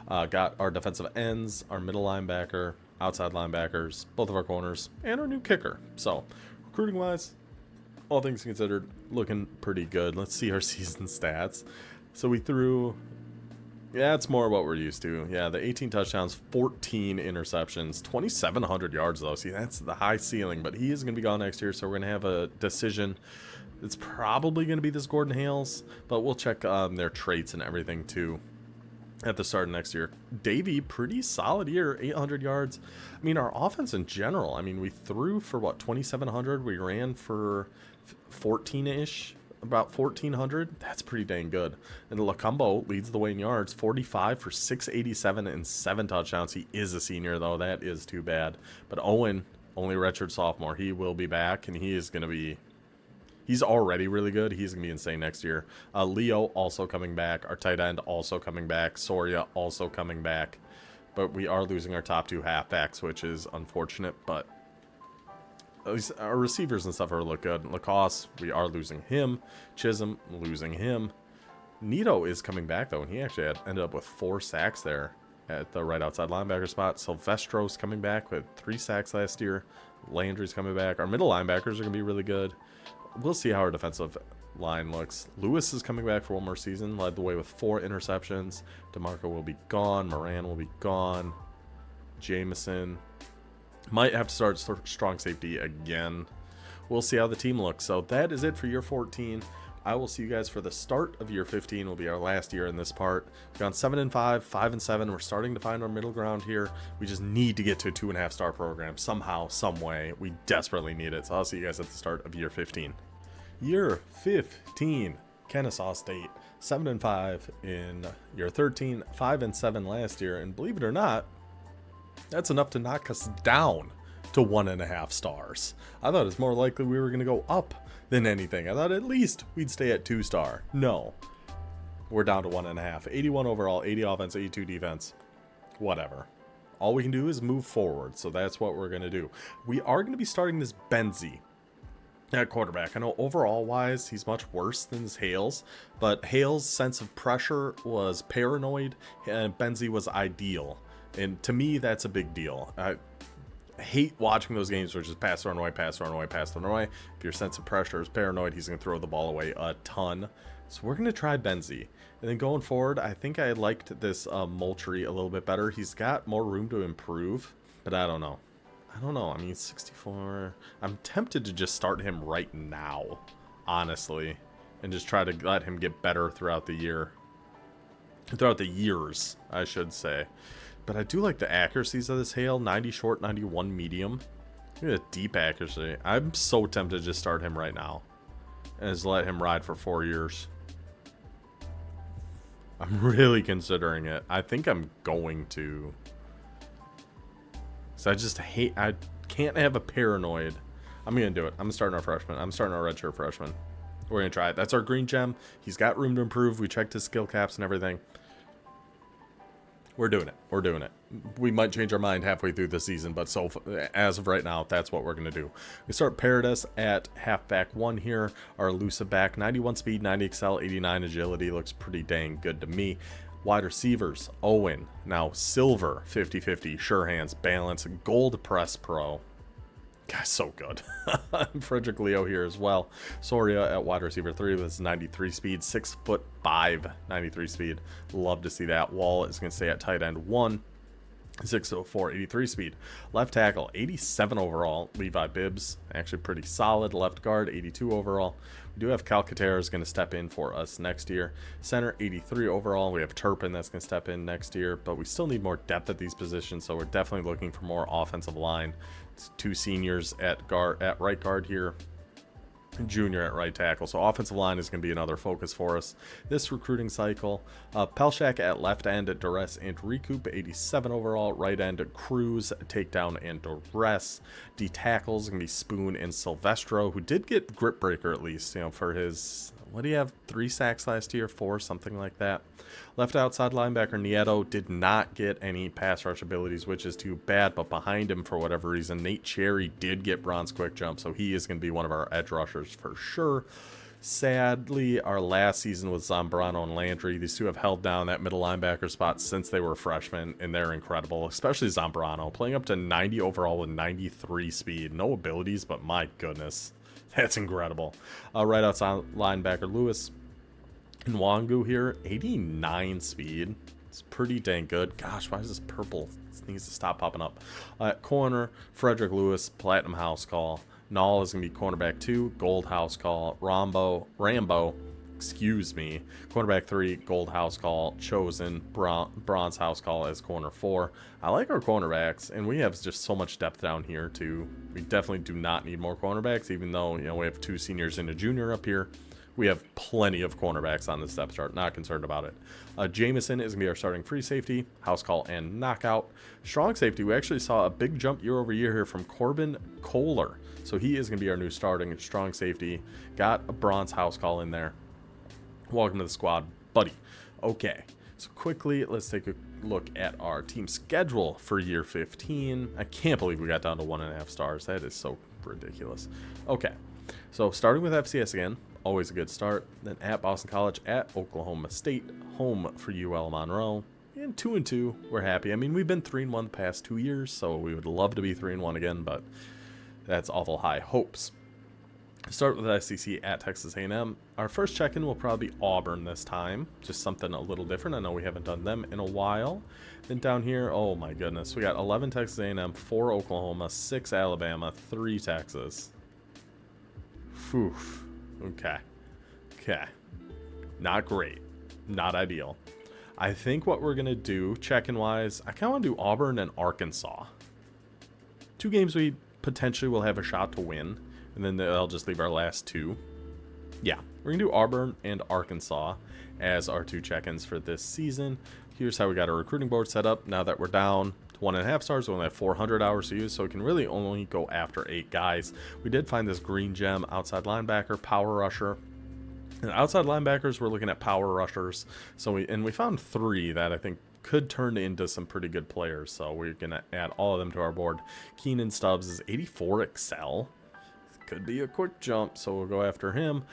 Speaker 1: Got our defensive ends, our middle linebacker, outside linebackers, both of our corners, and our new kicker. So recruiting-wise, all things considered, looking pretty good. Let's see our season stats. So we threw... Yeah, it's more what we're used to. Yeah, the 18 touchdowns, 14 interceptions, 2,700 yards, though. See, that's the high ceiling, but he is going to be gone next year, so we're going to have a decision. It's probably going to be this Gordon Hales, but we'll check their traits and everything, too, at the start of next year. Davey, pretty solid year, 800 yards. I mean, our offense in general, I mean, we threw for, what, 2,700? We ran for 14-ish. About 1,400. That's pretty dang good. And Lacumbo leads the way in yards, 45 for 687 and 7 touchdowns. He is a senior, though. That is too bad. But Owen, only redshirt sophomore, he will be back, and he is going to be... He's already really good. He's going to be insane next year. Leo also coming back. Our tight end also coming back. Soria also coming back. But we are losing our top 2 halfbacks, which is unfortunate, but... At least our receivers and stuff are look good. Lacoste, we are losing him. Chisholm, losing him. Nito is coming back, though, and he actually ended up with 4 sacks there at the right outside linebacker spot. Silvestros coming back with 3 sacks last year. Landry's coming back. Our middle linebackers are going to be really good. We'll see how our defensive line looks. Lewis is coming back for one more season. Led the way with 4 interceptions. DeMarco will be gone. Moran will be gone. Jameson... might have to start strong safety again. We'll see how the team looks. So that is it for year 14. I will see you guys for the start of year 15. Will be our last year in this part. We've gone 7-5, 5-7. We're starting to find our middle ground here. We just need to get to a 2.5-star program somehow, some way. We desperately need it. So I'll see you guys at the start of year 15. Year 15, Kennesaw State, 7-5 in year 13, 5-7 last year. And believe it or not, that's enough to knock us down to 1.5 stars. I thought it's more likely we were going to go up than anything. I thought at least we'd stay at 2-star. No. We're down to 1.5. 81 overall, 80 offense, 82 defense. Whatever. All we can do is move forward, so that's what we're going to do. We are going to be starting this Benzie at quarterback. I know overall-wise, he's much worse than this Hales, but Hales' sense of pressure was paranoid, and Benzie was ideal. And to me, that's a big deal. I hate watching those games where it's just pass, run away, pass, run away, pass, run away. If your sense of pressure is paranoid, he's going to throw the ball away a ton. So we're going to try Benzie. And then going forward, I think I liked this Moultrie a little bit better. He's got more room to improve, but I don't know. I mean, 64. I'm tempted to just start him right now, honestly, and just try to let him get better throughout the year. Throughout the years, I should say. But I do like the accuracies of this Hale. 90 short, 91 medium. Look at the deep accuracy. I'm so tempted to just start him right now. And just let him ride for 4 years. I'm really considering it. I think I'm going to. So I can't have a paranoid. I'm going to do it. I'm starting our freshman. I'm starting our redshirt freshman. We're going to try it. That's our green gem. He's got room to improve. We checked his skill caps and everything. We're doing it. We're doing it. We might change our mind halfway through the season, but as of right now, that's what we're going to do. We start Paradis at halfback 1 here. Our elusive back, 91 speed, 90 excel, 89 agility. Looks pretty dang good to me. Wide receivers, Owen. Now silver, 50-50, sure hands, balance, gold press pro. Guy's so good. Frederick Leo here as well. Soria at wide receiver 3 with his 93 speed, 6'5", 93 speed. Love to see that. Wall is going to stay at tight end 1, 6'4", 83 speed. Left tackle, 87 overall. Levi Bibbs, actually pretty solid. Left guard, 82 overall. We do have Calcaterra is going to step in for us next year. Center, 83 overall. We have Turpin that's going to step in next year, but we still need more depth at these positions, so we're definitely looking for more offensive line. It's 2 seniors at right guard here, junior at right tackle. So offensive line is going to be another focus for us this recruiting cycle. Pelshak at left end at duress and recoup, 87 overall. Right end at Cruz, takedown and duress. D tackles going to be Spoon and Silvestro, who did get grip breaker at least, for his, what do you have, 3 sacks last year, 4, something like that. Left outside linebacker Nieto did not get any pass rush abilities, which is too bad, but behind him for whatever reason Nate Cherry did get bronze quick jump, so he is going to be one of our edge rushers for sure. Sadly, our last season with Zambrano and Landry, these two have held down that middle linebacker spot since they were freshmen, and they're incredible, especially Zambrano, playing up to 90 overall with 93 speed. No abilities, but my goodness, that's incredible. Right outside linebacker Lewis Nwangu here, 89 speed. It's pretty dang good. Gosh, why is this purple? It needs to stop popping up. At corner, Frederick Lewis, platinum house call. Nall is going to be cornerback 2, gold house call. Rambo, excuse me, cornerback 3, gold house call. Chosen, bronze house call as corner 4. I like our cornerbacks, and we have just so much depth down here too. We definitely do not need more cornerbacks, even though we have 2 seniors and a junior up here. We have plenty of cornerbacks on this depth chart. Not concerned about it. Jameson is going to be our starting free safety, house call, and knockout. Strong safety, we actually saw a big jump year over year here from Corbin Kohler. So he is going to be our new starting strong safety. Got a bronze house call in there. Welcome to the squad, buddy. Okay, so quickly, let's take a look at our team schedule for year 15. I can't believe we got down to 1.5 stars. That is so ridiculous. Okay, so starting with FCS again. Always a good start. Then at Boston College, at Oklahoma State, home for UL Monroe, and 2-2. We're happy. I mean, we've been 3-1 the past 2 years, so we would love to be 3-1 again, but that's awful high hopes. Start with SEC at Texas A&M. Our first check-in will probably be Auburn this time, just something a little different. I know we haven't done them in a while. Then down here, oh my goodness, we got 11 Texas A&M, 4 Oklahoma, 6 Alabama, 3 Texas. Phew. Okay. Not great. Not ideal. I think what we're going to do, check-in wise, I kind of want to do Auburn and Arkansas. 2 games we potentially will have a shot to win, and then I'll just leave our last 2. Yeah, we're going to do Auburn and Arkansas as our 2 check-ins for this season. Here's how we got our recruiting board set up. Now that we're down to 1.5 stars, we only have 400 hours to use, so we can really only go after 8 guys. We did find this green gem outside linebacker, power rusher. And outside linebackers, we're looking at power rushers. So we found 3 that I think could turn into some pretty good players. So we're going to add all of them to our board. Keenan Stubbs is 84 excel. Could be a quick jump, so we'll go after him.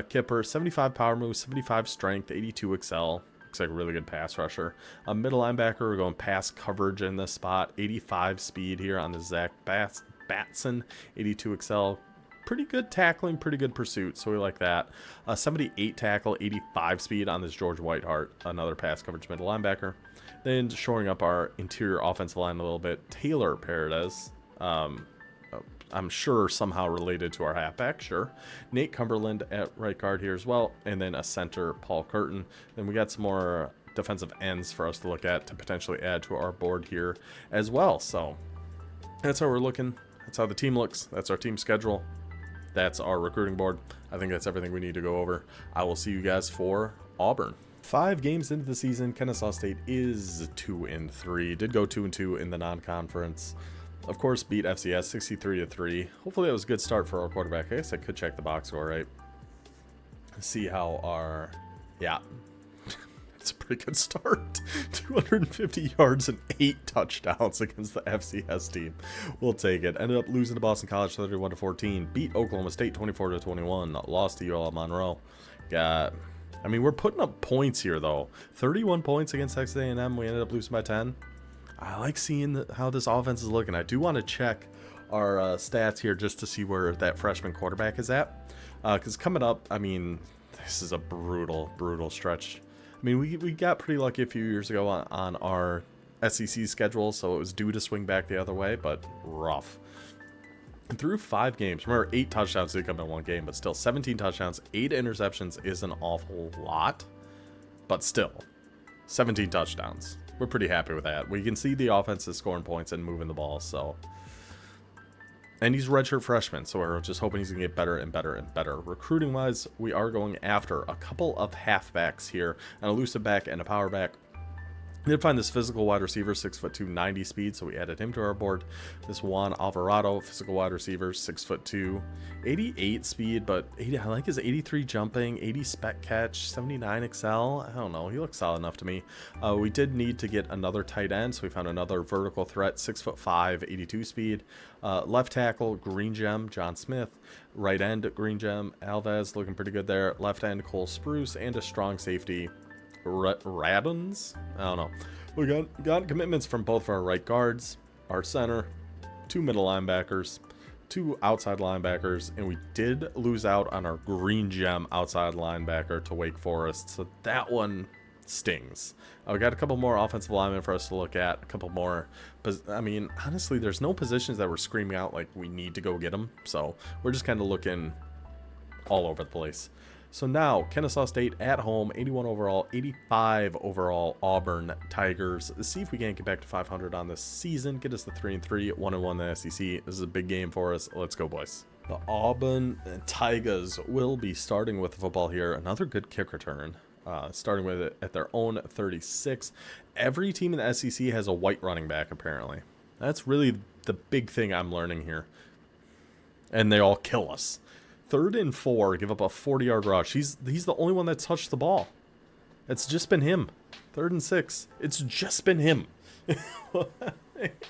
Speaker 1: Kipper, 75 power move, 75 strength, 82 excel. Looks like a really good pass rusher. A middle linebacker, we're going pass coverage in this spot. 85 speed here on the Zach Batson, 82 excel. Pretty good tackling, pretty good pursuit, so we like that. 78 tackle, 85 speed on this George Whiteheart, another pass coverage middle linebacker. Then shoring up our interior offensive line a little bit, Taylor Paredes. I'm sure somehow related to our halfback, sure. Nate Cumberland at right guard here as well, and then a center, Paul Curtin. Then we got some more defensive ends for us to look at to potentially add to our board here as well. So that's how we're looking. That's how the team looks. That's our team schedule. That's our recruiting board. I think that's everything we need to go over. I will see you guys for Auburn. 5 games into the season, Kennesaw State is 2-3. Did go 2-2 in the non-conference. Of course, beat FCS 63-3. Hopefully that was a good start for our quarterback. I guess I could check the box score, right? See how our... Yeah. It's a pretty good start. 250 yards and 8 touchdowns against the FCS team. We'll take it. Ended up losing to Boston College 31-14. Beat Oklahoma State 24-21. Lost to UL Monroe. I mean, we're putting up points here, though. 31 points against Texas A&M. We ended up losing by 10. I like seeing how this offense is looking. I do want to check our stats here just to see where that freshman quarterback is at. Because coming up, I mean, this is a brutal, brutal stretch. I mean, we got pretty lucky a few years ago on our SEC schedule, so it was due to swing back the other way, but rough. And through 5 games, remember 8 touchdowns did come in one game, but still 17 touchdowns, 8 interceptions is an awful lot, but still 17 touchdowns. We're pretty happy with that. We can see the offense is scoring points and moving the ball, so. And he's a redshirt freshman, so we're just hoping he's going to get better and better and better. Recruiting-wise, we are going after a couple of halfbacks here, an elusive back and a power back. We did find this physical wide receiver, 6'2", 90 speed, so we added him to our board. This Juan Alvarado, physical wide receiver, 6'2", 88 speed, but I like his 83 jumping, 80 spec catch, 79 excel. I don't know, he looks solid enough to me. We did need to get another tight end, so we found another vertical threat, 6'5", 82 speed. Left tackle, green gem, John Smith. Right end, green gem, Alves, looking pretty good there. Left end, Cole Spruce, and a strong safety, Radons? I don't know. We got commitments from both of our right guards, our center, 2 middle linebackers, 2 outside linebackers, and we did lose out on our green gem outside linebacker to Wake Forest, so that one stings. We got a couple more offensive linemen for us to look at, a couple more, but I mean, honestly, there's no positions that we're screaming out like we need to go get them, so we're just kind of looking all over the place. So now, Kennesaw State at home, 81 overall, 85 overall, Auburn Tigers. Let's see if we can't get back to 500 on this season, get us to 3-3, 1-1 in the SEC. This is a big game for us. Let's go, boys. The Auburn Tigers will be starting with the football here. Another good kick return, starting with it at their own 36. Every team in the SEC has a white running back, apparently. That's really the big thing I'm learning here. And they all kill us. 3rd and 4, give up a 40-yard rush. He's the only one that's touched the ball. It's just been him. 3rd and 6. It's just been him.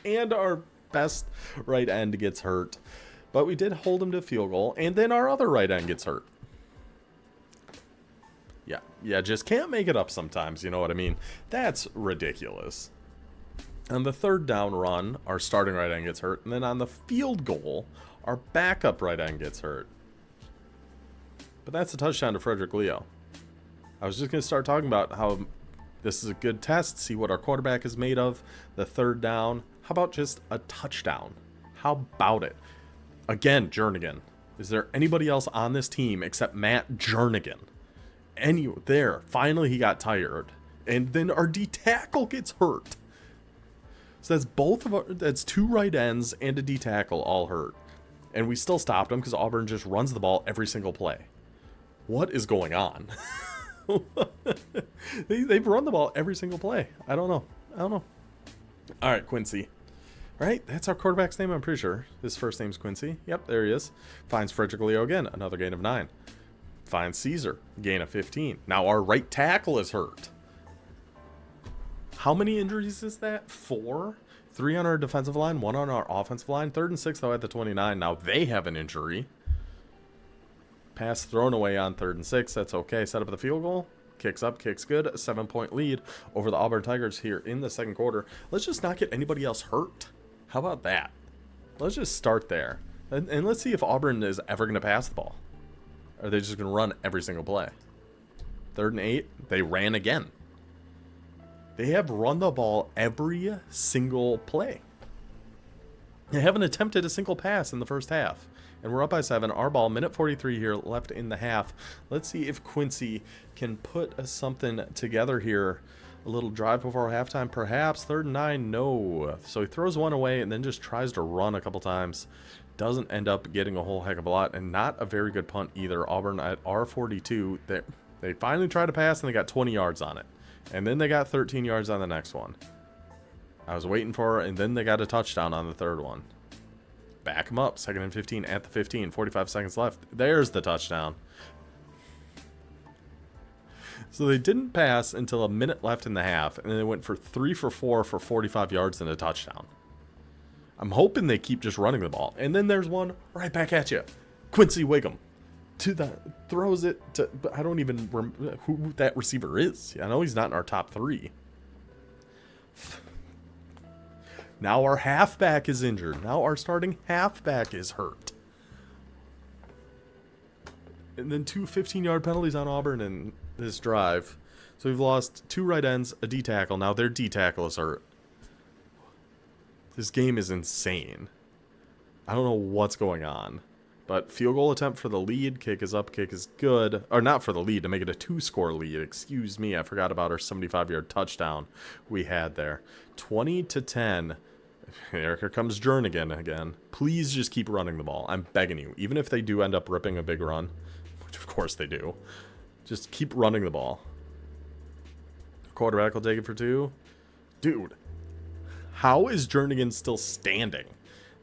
Speaker 1: And our best right end gets hurt. But we did hold him to field goal. And then our other right end gets hurt. Yeah, just can't make it up sometimes. You know what I mean? That's ridiculous. On the 3rd down run, our starting right end gets hurt. And then on the field goal, our backup right end gets hurt. But that's a touchdown to Frederick Leo. I was just going to start talking about how this is a good test, see what our quarterback is made of. The 3rd down. How about just a touchdown? How about it? Again, Jernigan. Is there anybody else on this team except Matt Jernigan? There. Finally, he got tired. And then our D tackle gets hurt. So that's 2 right ends and a D tackle all hurt. And we still stopped them because Auburn just runs the ball every single play. What is going on? They've run the ball every single play. I don't know. All right, Quincy. Right? That's our quarterback's name, I'm pretty sure. His first name's Quincy. Yep, there he is. Finds Frederick Leo again. Another gain of 9. Finds Caesar. Gain of 15. Now our right tackle is hurt. How many injuries is that? 4? 3 on our defensive line, 1 on our offensive line. 3rd and 6, though, at the 29. Now they have an injury. Pass thrown away on 3rd and 6. That's okay. Set up the field goal. Kicks up. Kicks good. A 7-point lead over the Auburn Tigers here in the 2nd quarter. Let's just not get anybody else hurt. How about that? Let's just start there. And let's see if Auburn is ever going to pass the ball. Or are they just going to run every single play? 3rd and 8. They ran again. They have run the ball every single play. They haven't attempted a single pass in the first half. And we're up by 7. Our ball, minute 43 here, left in the half. Let's see if Quincy can put something together here. A little drive before halftime, perhaps. 3rd and 9, no. So he throws one away and then just tries to run a couple times. Doesn't end up getting a whole heck of a lot. And not a very good punt either. Auburn at R42. They finally tried to pass and they got 20 yards on it. And then they got 13 yards on the next one. I was waiting for it, and then they got a touchdown on the 3rd one. Back them up. 2nd and 15 at the 15. 45 seconds left. There's the touchdown. So they didn't pass until a minute left in the half, and then they went for 3 for 4 for 45 yards and a touchdown. I'm hoping they keep just running the ball. And then there's one right back at you. Quincy Wiggum throws it to, but I don't even remember who that receiver is. I know he's not in our top 3. Now our halfback is injured. Now our starting halfback is hurt. And then 2 15-yard penalties on Auburn in this drive. So we've lost 2 right ends, a D tackle. Now their D tackle is hurt. This game is insane. I don't know what's going on. But field goal attempt for the lead. Kick is up. Kick is good. Or not for the lead, to make it a 2-score lead. Excuse me. I forgot about our 75-yard touchdown we had there. 20-10. Here comes Jernigan again. Please just keep running the ball. I'm begging you. Even if they do end up ripping a big run, which of course they do, just keep running the ball. Quarterback will take it for 2. Dude, how is Jernigan still standing?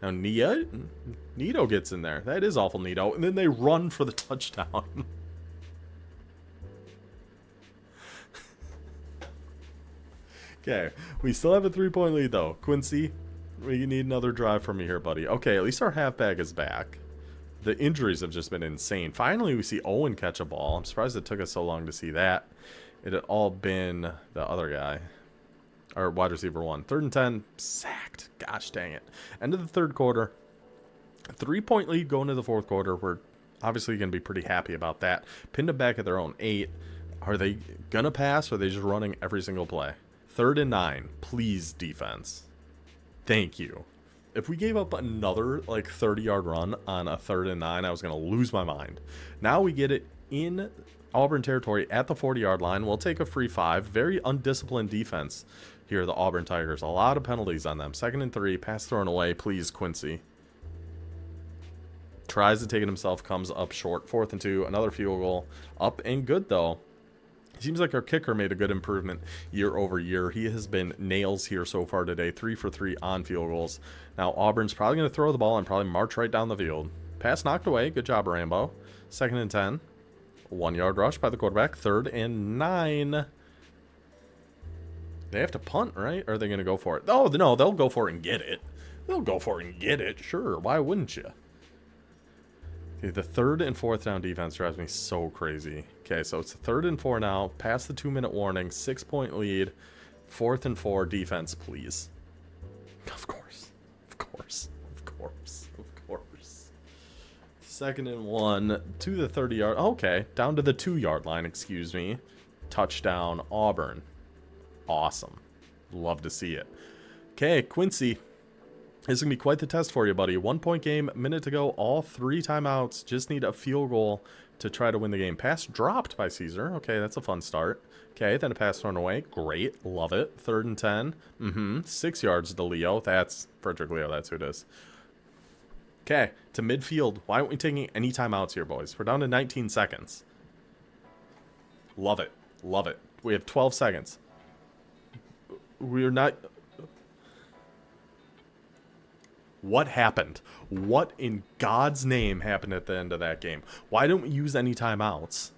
Speaker 1: Now Nito gets in there. That is awful, Nito. And then they run for the touchdown. Okay, we still have a 3-point lead though. Quincy, we need another drive from you here, buddy. Okay, at least our halfback is back. The injuries have just been insane. Finally, we see Owen catch a ball. I'm surprised it took us so long to see that. It had all been the other guy. Or wide receiver 1. 3rd and 10. Sacked. Gosh dang it. End of the 3rd quarter. 3-point lead going to the 4th quarter. We're obviously going to be pretty happy about that. Pinned them back at their own 8. Are they going to pass, or are they just running every single play? 3rd and 9. Please, defense. Thank you. If we gave up another, 30-yard run on a 3rd and 9, I was going to lose my mind. Now we get it in Auburn territory at the 40-yard line. We'll take a free 5. Very undisciplined defense here, the Auburn Tigers. A lot of penalties on them. 2nd and 3. Pass thrown away. Please, Quincy. Tries to take it himself. Comes up short. 4th and 2. Another field goal. Up and good, though. Seems like our kicker made a good improvement year over year. He has been nails here so far today. 3 for 3 on field goals. Now Auburn's probably going to throw the ball and probably march right down the field. Pass knocked away. Good job, Rambo. 2nd and 10. 1-yard rush by the quarterback. 3rd and 9. They have to punt, right? Or are they going to go for it? Oh, no, they'll go for it and get it. They'll go for it and get it. Sure, why wouldn't you? Okay, the 3rd and 4th down defense drives me so crazy. Okay, so it's 3rd and 4 now. Past the 2-minute warning. 6-point lead. 4th and 4 defense, please. Of course. Of course. Of course. Of course. 2nd and 1 to the 30-yard. Okay, down to the 2-yard line, excuse me. Touchdown, Auburn. Awesome. Love to see it. Okay, Quincy. This is going to be quite the test for you, buddy. 1-point game, minute to go, all 3 timeouts. Just need a field goal to try to win the game. Pass dropped by Caesar. Okay, that's a fun start. Okay, then a pass thrown away. Great. Love it. 3rd and 10. 6 yards to Leo. That's Frederick Leo. That's who it is. Okay, to midfield. Why aren't we taking any timeouts here, boys? We're down to 19 seconds. Love it. Love it. We have 12 seconds. We're not... What happened? What in God's name happened at the end of that game? Why don't we use any timeouts?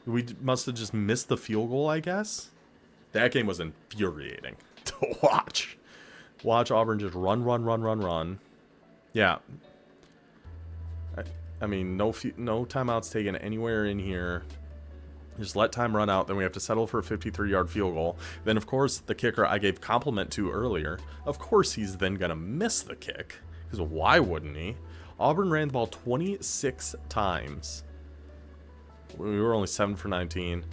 Speaker 1: We must have just missed the field goal, I guess? That game was infuriating to watch. Watch Auburn just run. Yeah. I mean, no timeouts taken anywhere in here. Just let time run out. Then we have to settle for a 53-yard field goal. Then, of course, the kicker I gave compliment to earlier. Of course, he's then going to miss the kick. Because why wouldn't he? Auburn ran the ball 26 times. We were only 7 for 19.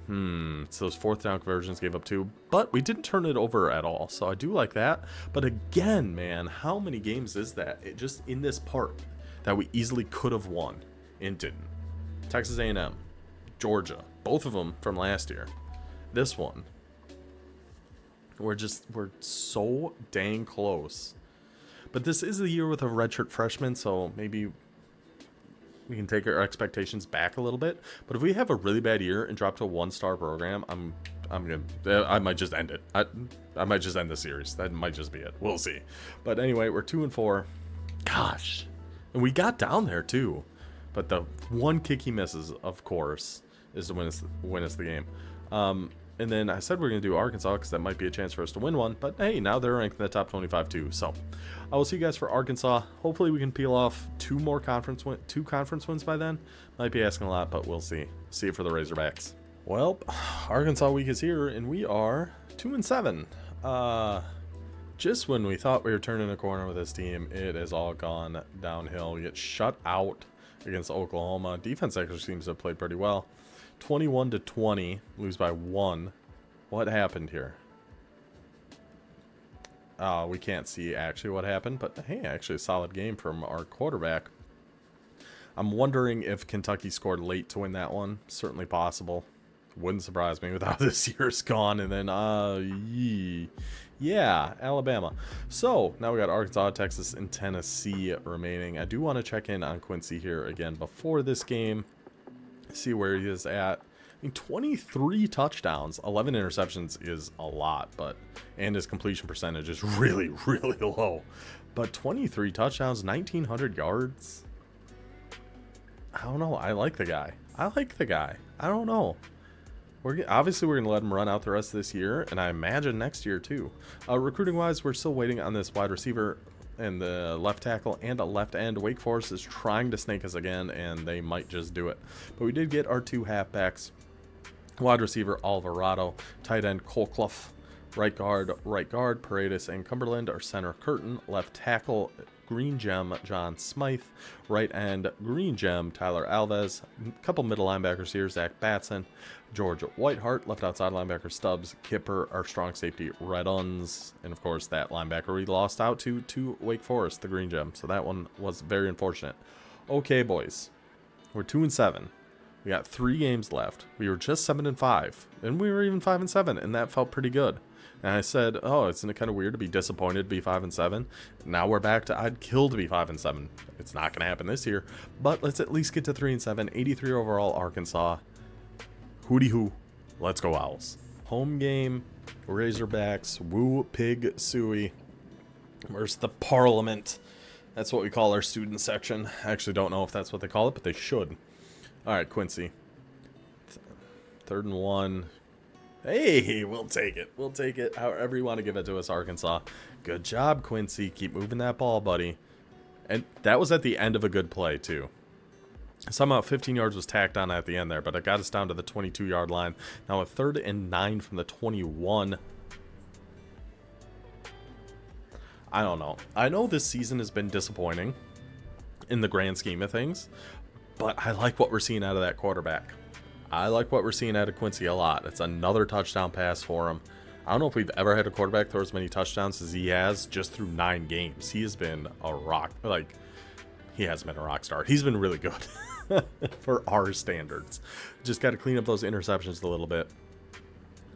Speaker 1: So those 4th down conversions gave up 2. But we didn't turn it over at all. So I do like that. But again, man, how many games is that? Just in this part that we easily could have won and didn't. Texas A&M. Georgia, both of them from last year. This one, we're so dang close. But this is the year with a redshirt freshman, so maybe we can take our expectations back a little bit. But if we have a really bad year and drop to a 1-star program, I might just end it. I might just end the series. That might just be it. We'll see. But anyway, we're 2 and 4. Gosh, and we got down there too. But the one kick he misses, of course, is to win us the game. And then I said we're going to do Arkansas because that might be a chance for us to win one. But hey, now they're ranked in the top 25 too. So I will see you guys for Arkansas. Hopefully we can peel off two conference wins by then. Might be asking a lot, but we'll see. See it for the Razorbacks. Well, Arkansas week is here, and we are 2-7. Just when we thought we were turning a corner with this team, it has all gone downhill. We get shut out against Oklahoma. Defense actually seems to have played pretty well. 21-20, lose by 1. What happened here? We can't see actually what happened, but hey, actually a solid game from our quarterback. I'm wondering if Kentucky scored late to win that one. Certainly possible. Wouldn't surprise me with how this year's gone. And then, yeah, Alabama. So now we got Arkansas, Texas, and Tennessee remaining. I do want to check in on Quincy here again before this game. See where he is at. I mean, 23 touchdowns, 11 interceptions is a lot, and his completion percentage is really, really low. But 23 touchdowns, 1,900 yards. I don't know. I like the guy. I don't know. Obviously, we're going to let him run out the rest of this year, and I imagine next year too. Recruiting-wise, we're still waiting on this wide receiver and the left tackle and a left end. Wake Forest is trying to snake us again, and they might just do it. But we did get our 2 halfbacks. Wide receiver Alvarado, tight end Colclough, right guard Paredes and Cumberland, our center Curtin, left tackle Green Gem John Smythe, right end Green Gem Tyler Alves, a couple middle linebackers here, Zach Batson, George Whiteheart, left outside linebacker Stubbs Kipper, our strong safety Reduns, and of course that linebacker we lost out to Wake Forest, the Green Gem, so that one was very unfortunate. Okay, boys, we're 2-7. We got 3 games left. We were just 7-5, and we were even 5-7, and that felt pretty good. And I said, oh, isn't it kind of weird to be disappointed to be 5-7? Now we're back to I'd kill to be 5-7. It's not going to happen this year, but let's at least get to 3-7. 83 overall, Arkansas. Hooty hoo. Let's go Owls. Home game, Razorbacks, woo pig suey. Where's the Parliament? That's what we call our student section. I actually don't know if that's what they call it, but they should. All right, Quincy. 3rd and 1. Hey, we'll take it. We'll take it however you want to give it to us, Arkansas. Good job, Quincy. Keep moving that ball, buddy. And that was at the end of a good play, too. Somehow 15 yards was tacked on at the end there, but it got us down to the 22-yard line. Now a 3rd and 9 from the 21. I don't know. I know this season has been disappointing in the grand scheme of things, but I like what we're seeing out of that quarterback. I like what we're seeing out of Quincy a lot. It's another touchdown pass for him. I don't know if we've ever had a quarterback throw as many touchdowns as he has just through 9 games. He has been a rock. Like, he hasn't been a rock star. He's been really good for our standards. Just got to clean up those interceptions a little bit,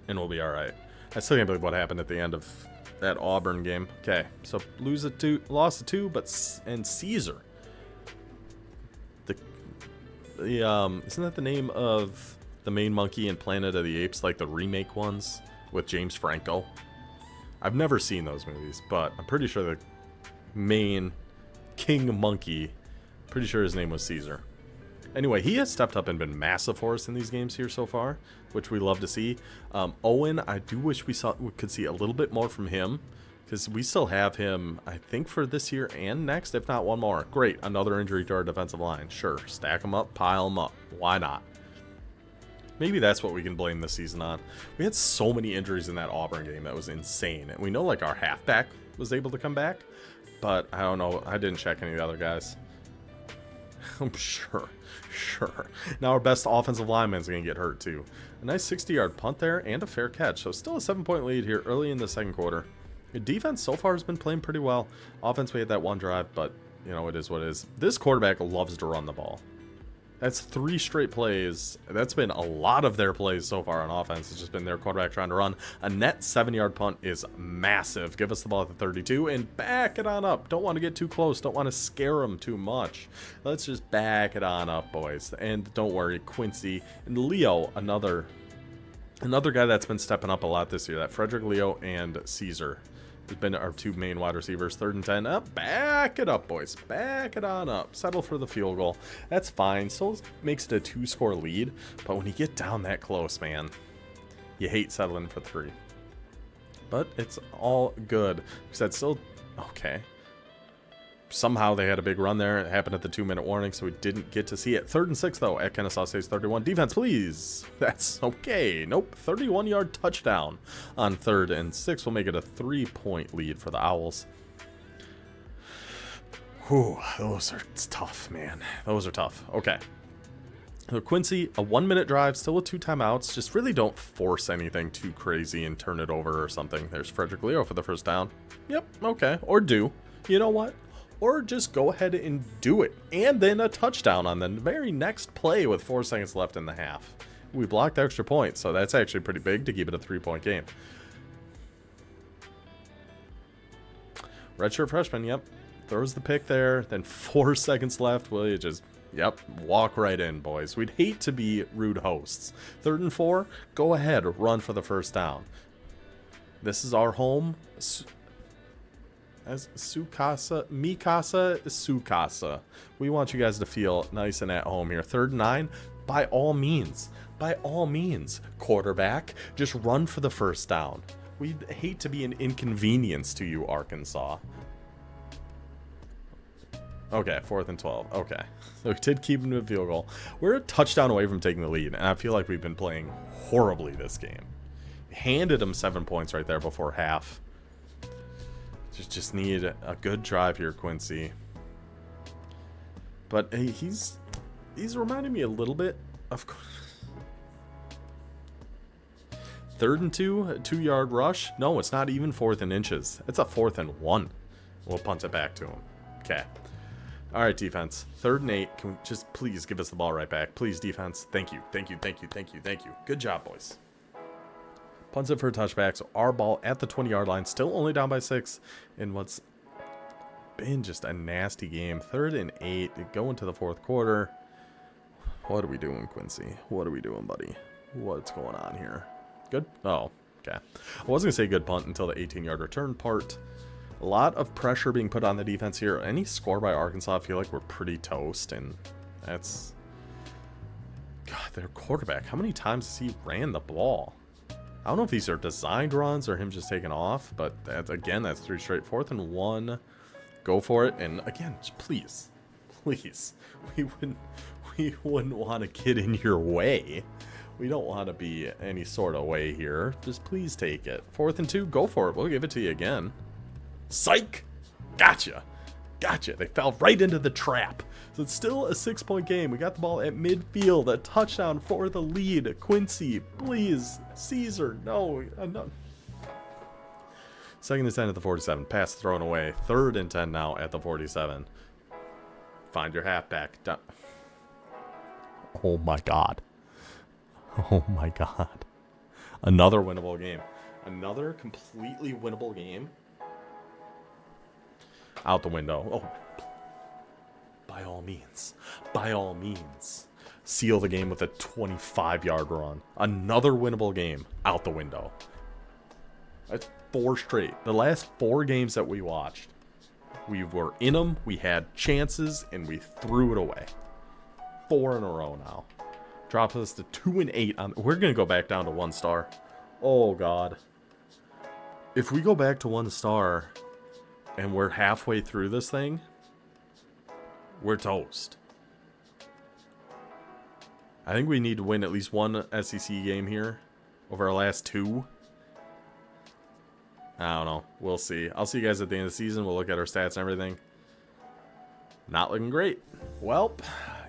Speaker 1: and we'll be all right. I still can't believe what happened at the end of that Auburn game. Okay, so lost to 2, and Caesar. Isn't that the name of the main monkey in Planet of the Apes, like the remake ones with James Franco? I've never seen those movies, but I'm pretty sure the main king monkey, pretty sure his name was Caesar. Anyway, he has stepped up and been massive for us in these games here so far, which we love to see. Owen, I do wish we could see a little bit more from him, because we still have him, I think, for this year and next, if not one more. Great, another injury to our defensive line. Sure, stack them up, pile them up. Why not? Maybe that's what we can blame this season on. We had so many injuries in that Auburn game. That was insane. And we know, like, our halfback was able to come back, but I don't know. I didn't check any of the other guys. I'm sure. Now our best offensive lineman's going to get hurt, too. A nice 60-yard punt there and a fair catch. So still a 7-point lead here early in the second quarter. The defense so far has been playing pretty well. Offense, we had that one drive, but, you know, it is what it is. This quarterback loves to run the ball. That's 3 straight plays. That's been a lot of their plays so far on offense. It's just been their quarterback trying to run. A net 7-yard punt is massive. Give us the ball at the 32 and back it on up. Don't want to get too close. Don't want to scare them too much. Let's just back it on up, boys. And don't worry, Quincy and Leo, another guy that's been stepping up a lot this year. That Frederick Leo and Caesar has been our 2 main wide receivers. 3rd and 10. Up, back it up, boys. Back it on up. Settle for the field goal. That's fine. Still makes it a 2-score lead. But when you get down that close, man, you hate settling for 3. But it's all good. Because that's still okay. Somehow they had a big run there. It happened at the 2-minute warning, so we didn't get to see it. 3rd and 6, though, at Kennesaw State's 31. Defense, please. That's okay. Nope. 31-yard touchdown on 3rd and 6. We'll make it a 3-point lead for the Owls. Whew, those are tough, man. Those are tough. Okay. So Quincy, a 1-minute drive, still with 2 timeouts. Just really don't force anything too crazy and turn it over or something. There's Frederick Leo for the first down. Yep, okay. Or do. You know what? Or just go ahead and do it. And then a touchdown on the very next play with 4 seconds left in the half. We blocked the extra point, so that's actually pretty big to keep it a 3-point game. Redshirt freshman, yep. Throws the pick there. Then 4 seconds left. Will you just, yep, walk right in, boys. We'd hate to be rude hosts. 3rd and 4, go ahead, run for the first down. This is our home. As Sukasa, Mikasa, Sukasa. We want you guys to feel nice and at home here. 3rd and 9, by all means, quarterback, just run for the first down. We'd hate to be an inconvenience to you, Arkansas. Okay, 4th and 12. Okay, so we did keep him to a field goal. We're a touchdown away from taking the lead, and I feel like we've been playing horribly this game. Handed him 7 points right there before half. Just need a good drive here, Quincy. But hey, he's reminding me a little bit of 3rd and 2, a 2-yard rush. No, it's not even 4th and inches. It's a 4th and 1. We'll punt it back to him. Okay. All right, defense. 3rd and 8. Can we just please give us the ball right back? Please, defense. Thank you. Thank you. Thank you. Thank you. Thank you. Good job, boys. Punts it for a touchback, so our ball at the 20-yard line, still only down by 6 in what's been just a nasty game. 3rd and 8, go into the 4th quarter. What are we doing, Quincy? What are we doing, buddy? What's going on here? Good? Oh, okay. I wasn't going to say good punt until the 18-yard return part. A lot of pressure being put on the defense here. Any score by Arkansas, I feel like we're pretty toast, and that's... God, their quarterback, how many times has he ran the ball? I don't know if these are designed runs or him just taking off, but that's 3 straight. 4th and 1. Go for it. And again, please, we wouldn't want to get in your way. We don't want to be any sort of way here. Just please take it. 4th and 2. Go for it. We'll give it to you again. Psych. Gotcha. They fell right into the trap. So it's still a 6-point game. We got the ball at midfield. A touchdown for the lead. Quincy, please. Caesar, no. 2nd and 10 at the 47. Pass thrown away. 3rd and 10 now at the 47. Find your halfback. Oh my God. Oh my God. Another winnable game. Another completely winnable game. Out the window. Oh. By all means, seal the game with a 25-yard run. Another winnable game out the window. That's 4 straight. The last 4 games that we watched, we were in them, we had chances, and we threw it away. 4 in a row now. Drops us to 2 and 8. We're going to go back down to 1 star. Oh, God. If we go back to 1 star and we're halfway through this thing, we're toast. I think we need to win at least 1 SEC game here over our last 2. I don't know. We'll see. I'll see you guys at the end of the season. We'll look at our stats and everything. Not looking great. Well,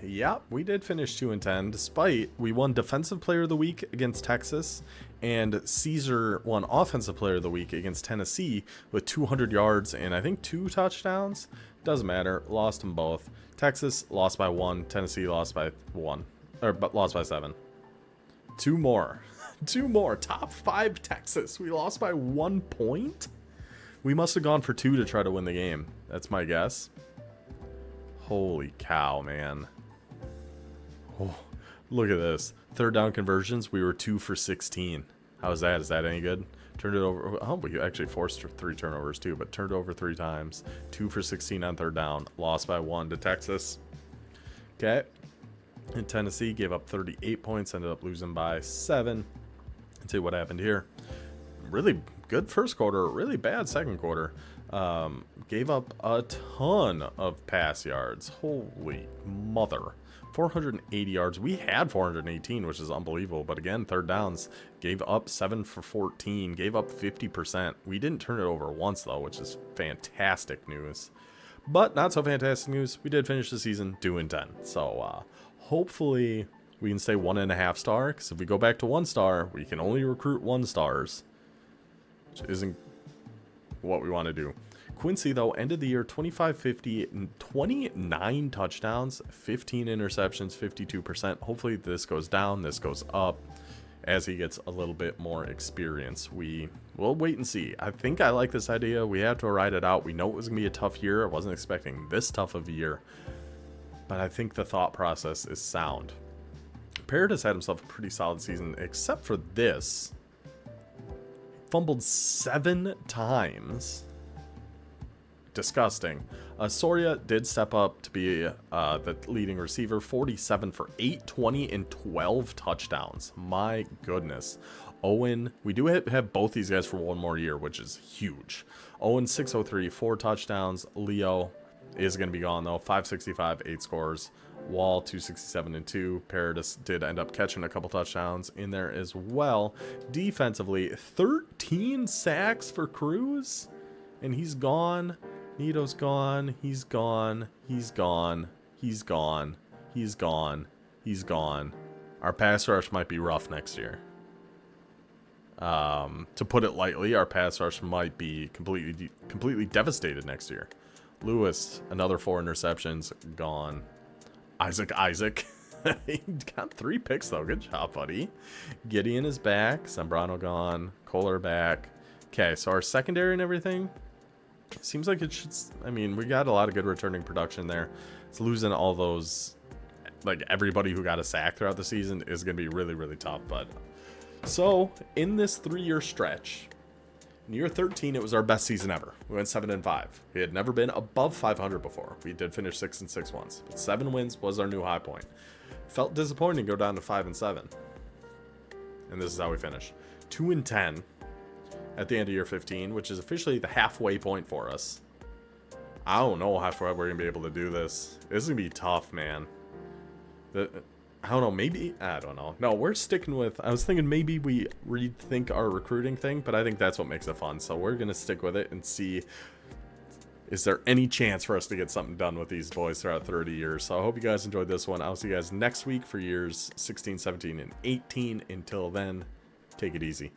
Speaker 1: yeah, we did finish 2-10, despite we won Defensive Player of the Week against Texas, and Caesar won Offensive Player of the Week against Tennessee with 200 yards and I think 2 touchdowns. Doesn't matter. Lost them both. Texas lost by 1. Tennessee lost by 1. But lost by 7. 2 more. 2 more. Top 5 Texas. We lost by 1 point? We must have gone for 2 to try to win the game. That's my guess. Holy cow, man. Oh, look at this. 3rd down conversions, we were 2 for 16. How's that? Is that any good? Turned it over. Oh, we actually forced 3 turnovers too, but turned over 3 times. 2 for 16 on third down. Lost by 1 to Texas. Okay. And Tennessee gave up 38 points. Ended up losing by 7. Let's see what happened here. Really good first quarter. Really bad second quarter. Gave up a ton of pass yards. Holy mother. 480 yards. We had 418, which is unbelievable. But again, third downs. Gave up 7 for 14. Gave up 50%. We didn't turn it over once, though, which is fantastic news. But not so fantastic news. We did finish the season 2-10. So hopefully we can stay 1.5 star. Because if we go back to 1 star, we can only recruit 1 stars. Which isn't what we want to do. Quincy, though, ended the year 25-50, 29 touchdowns, 15 interceptions, 52%. Hopefully this goes down, this goes up as he gets a little bit more experience. We'll wait and see. I think I like this idea. We have to ride it out. We know it was going to be a tough year. I wasn't expecting this tough of a year. But I think the thought process is sound. Paradis had himself a pretty solid season, except for this. Fumbled 7 times. Disgusting. Soria did step up to be the leading receiver. 47 for 820 and 12 touchdowns. My goodness. Owen, we do have both these guys for 1 more year, which is huge. Owen, 603, 4 touchdowns. Leo is going to be gone, though. 565, 8 scores. Wall, 267 and 2. Paradis did end up catching a couple touchdowns in there as well. Defensively, 13 sacks for Cruz. And he's gone. Nito's gone. He's gone. He's gone. He's gone. He's gone. He's gone. Our pass rush might be rough next year. To put it lightly, our pass rush might be completely devastated next year. Lewis, another 4 interceptions, gone. Isaac. He got 3 picks, though. Good job, buddy. Gideon is back. Zambrano gone. Kohler back. Okay, so our secondary and everything seems like it should. I mean, we got a lot of good returning production there. It's losing all those, like everybody who got a sack throughout the season is going to be really, really tough. But so in this 3-year stretch, in year 13, it was our best season ever. We went 7-5. We had never been above 500 before. We did finish 6-6 once, but 7 wins was our new high point. Felt disappointing to go down to 5-7, and this is how we finished. 2-10. At the end of year 15, which is officially the halfway point for us. I don't know how far we're going to be able to do this. This is going to be tough, man. I don't know, maybe, I don't know. No, we're sticking with, I was thinking maybe we rethink our recruiting thing, but I think that's what makes it fun. So we're going to stick with it and see, is there any chance for us to get something done with these boys throughout 30 years? So I hope you guys enjoyed this one. I'll see you guys next week for years 16, 17, and 18. Until then, take it easy.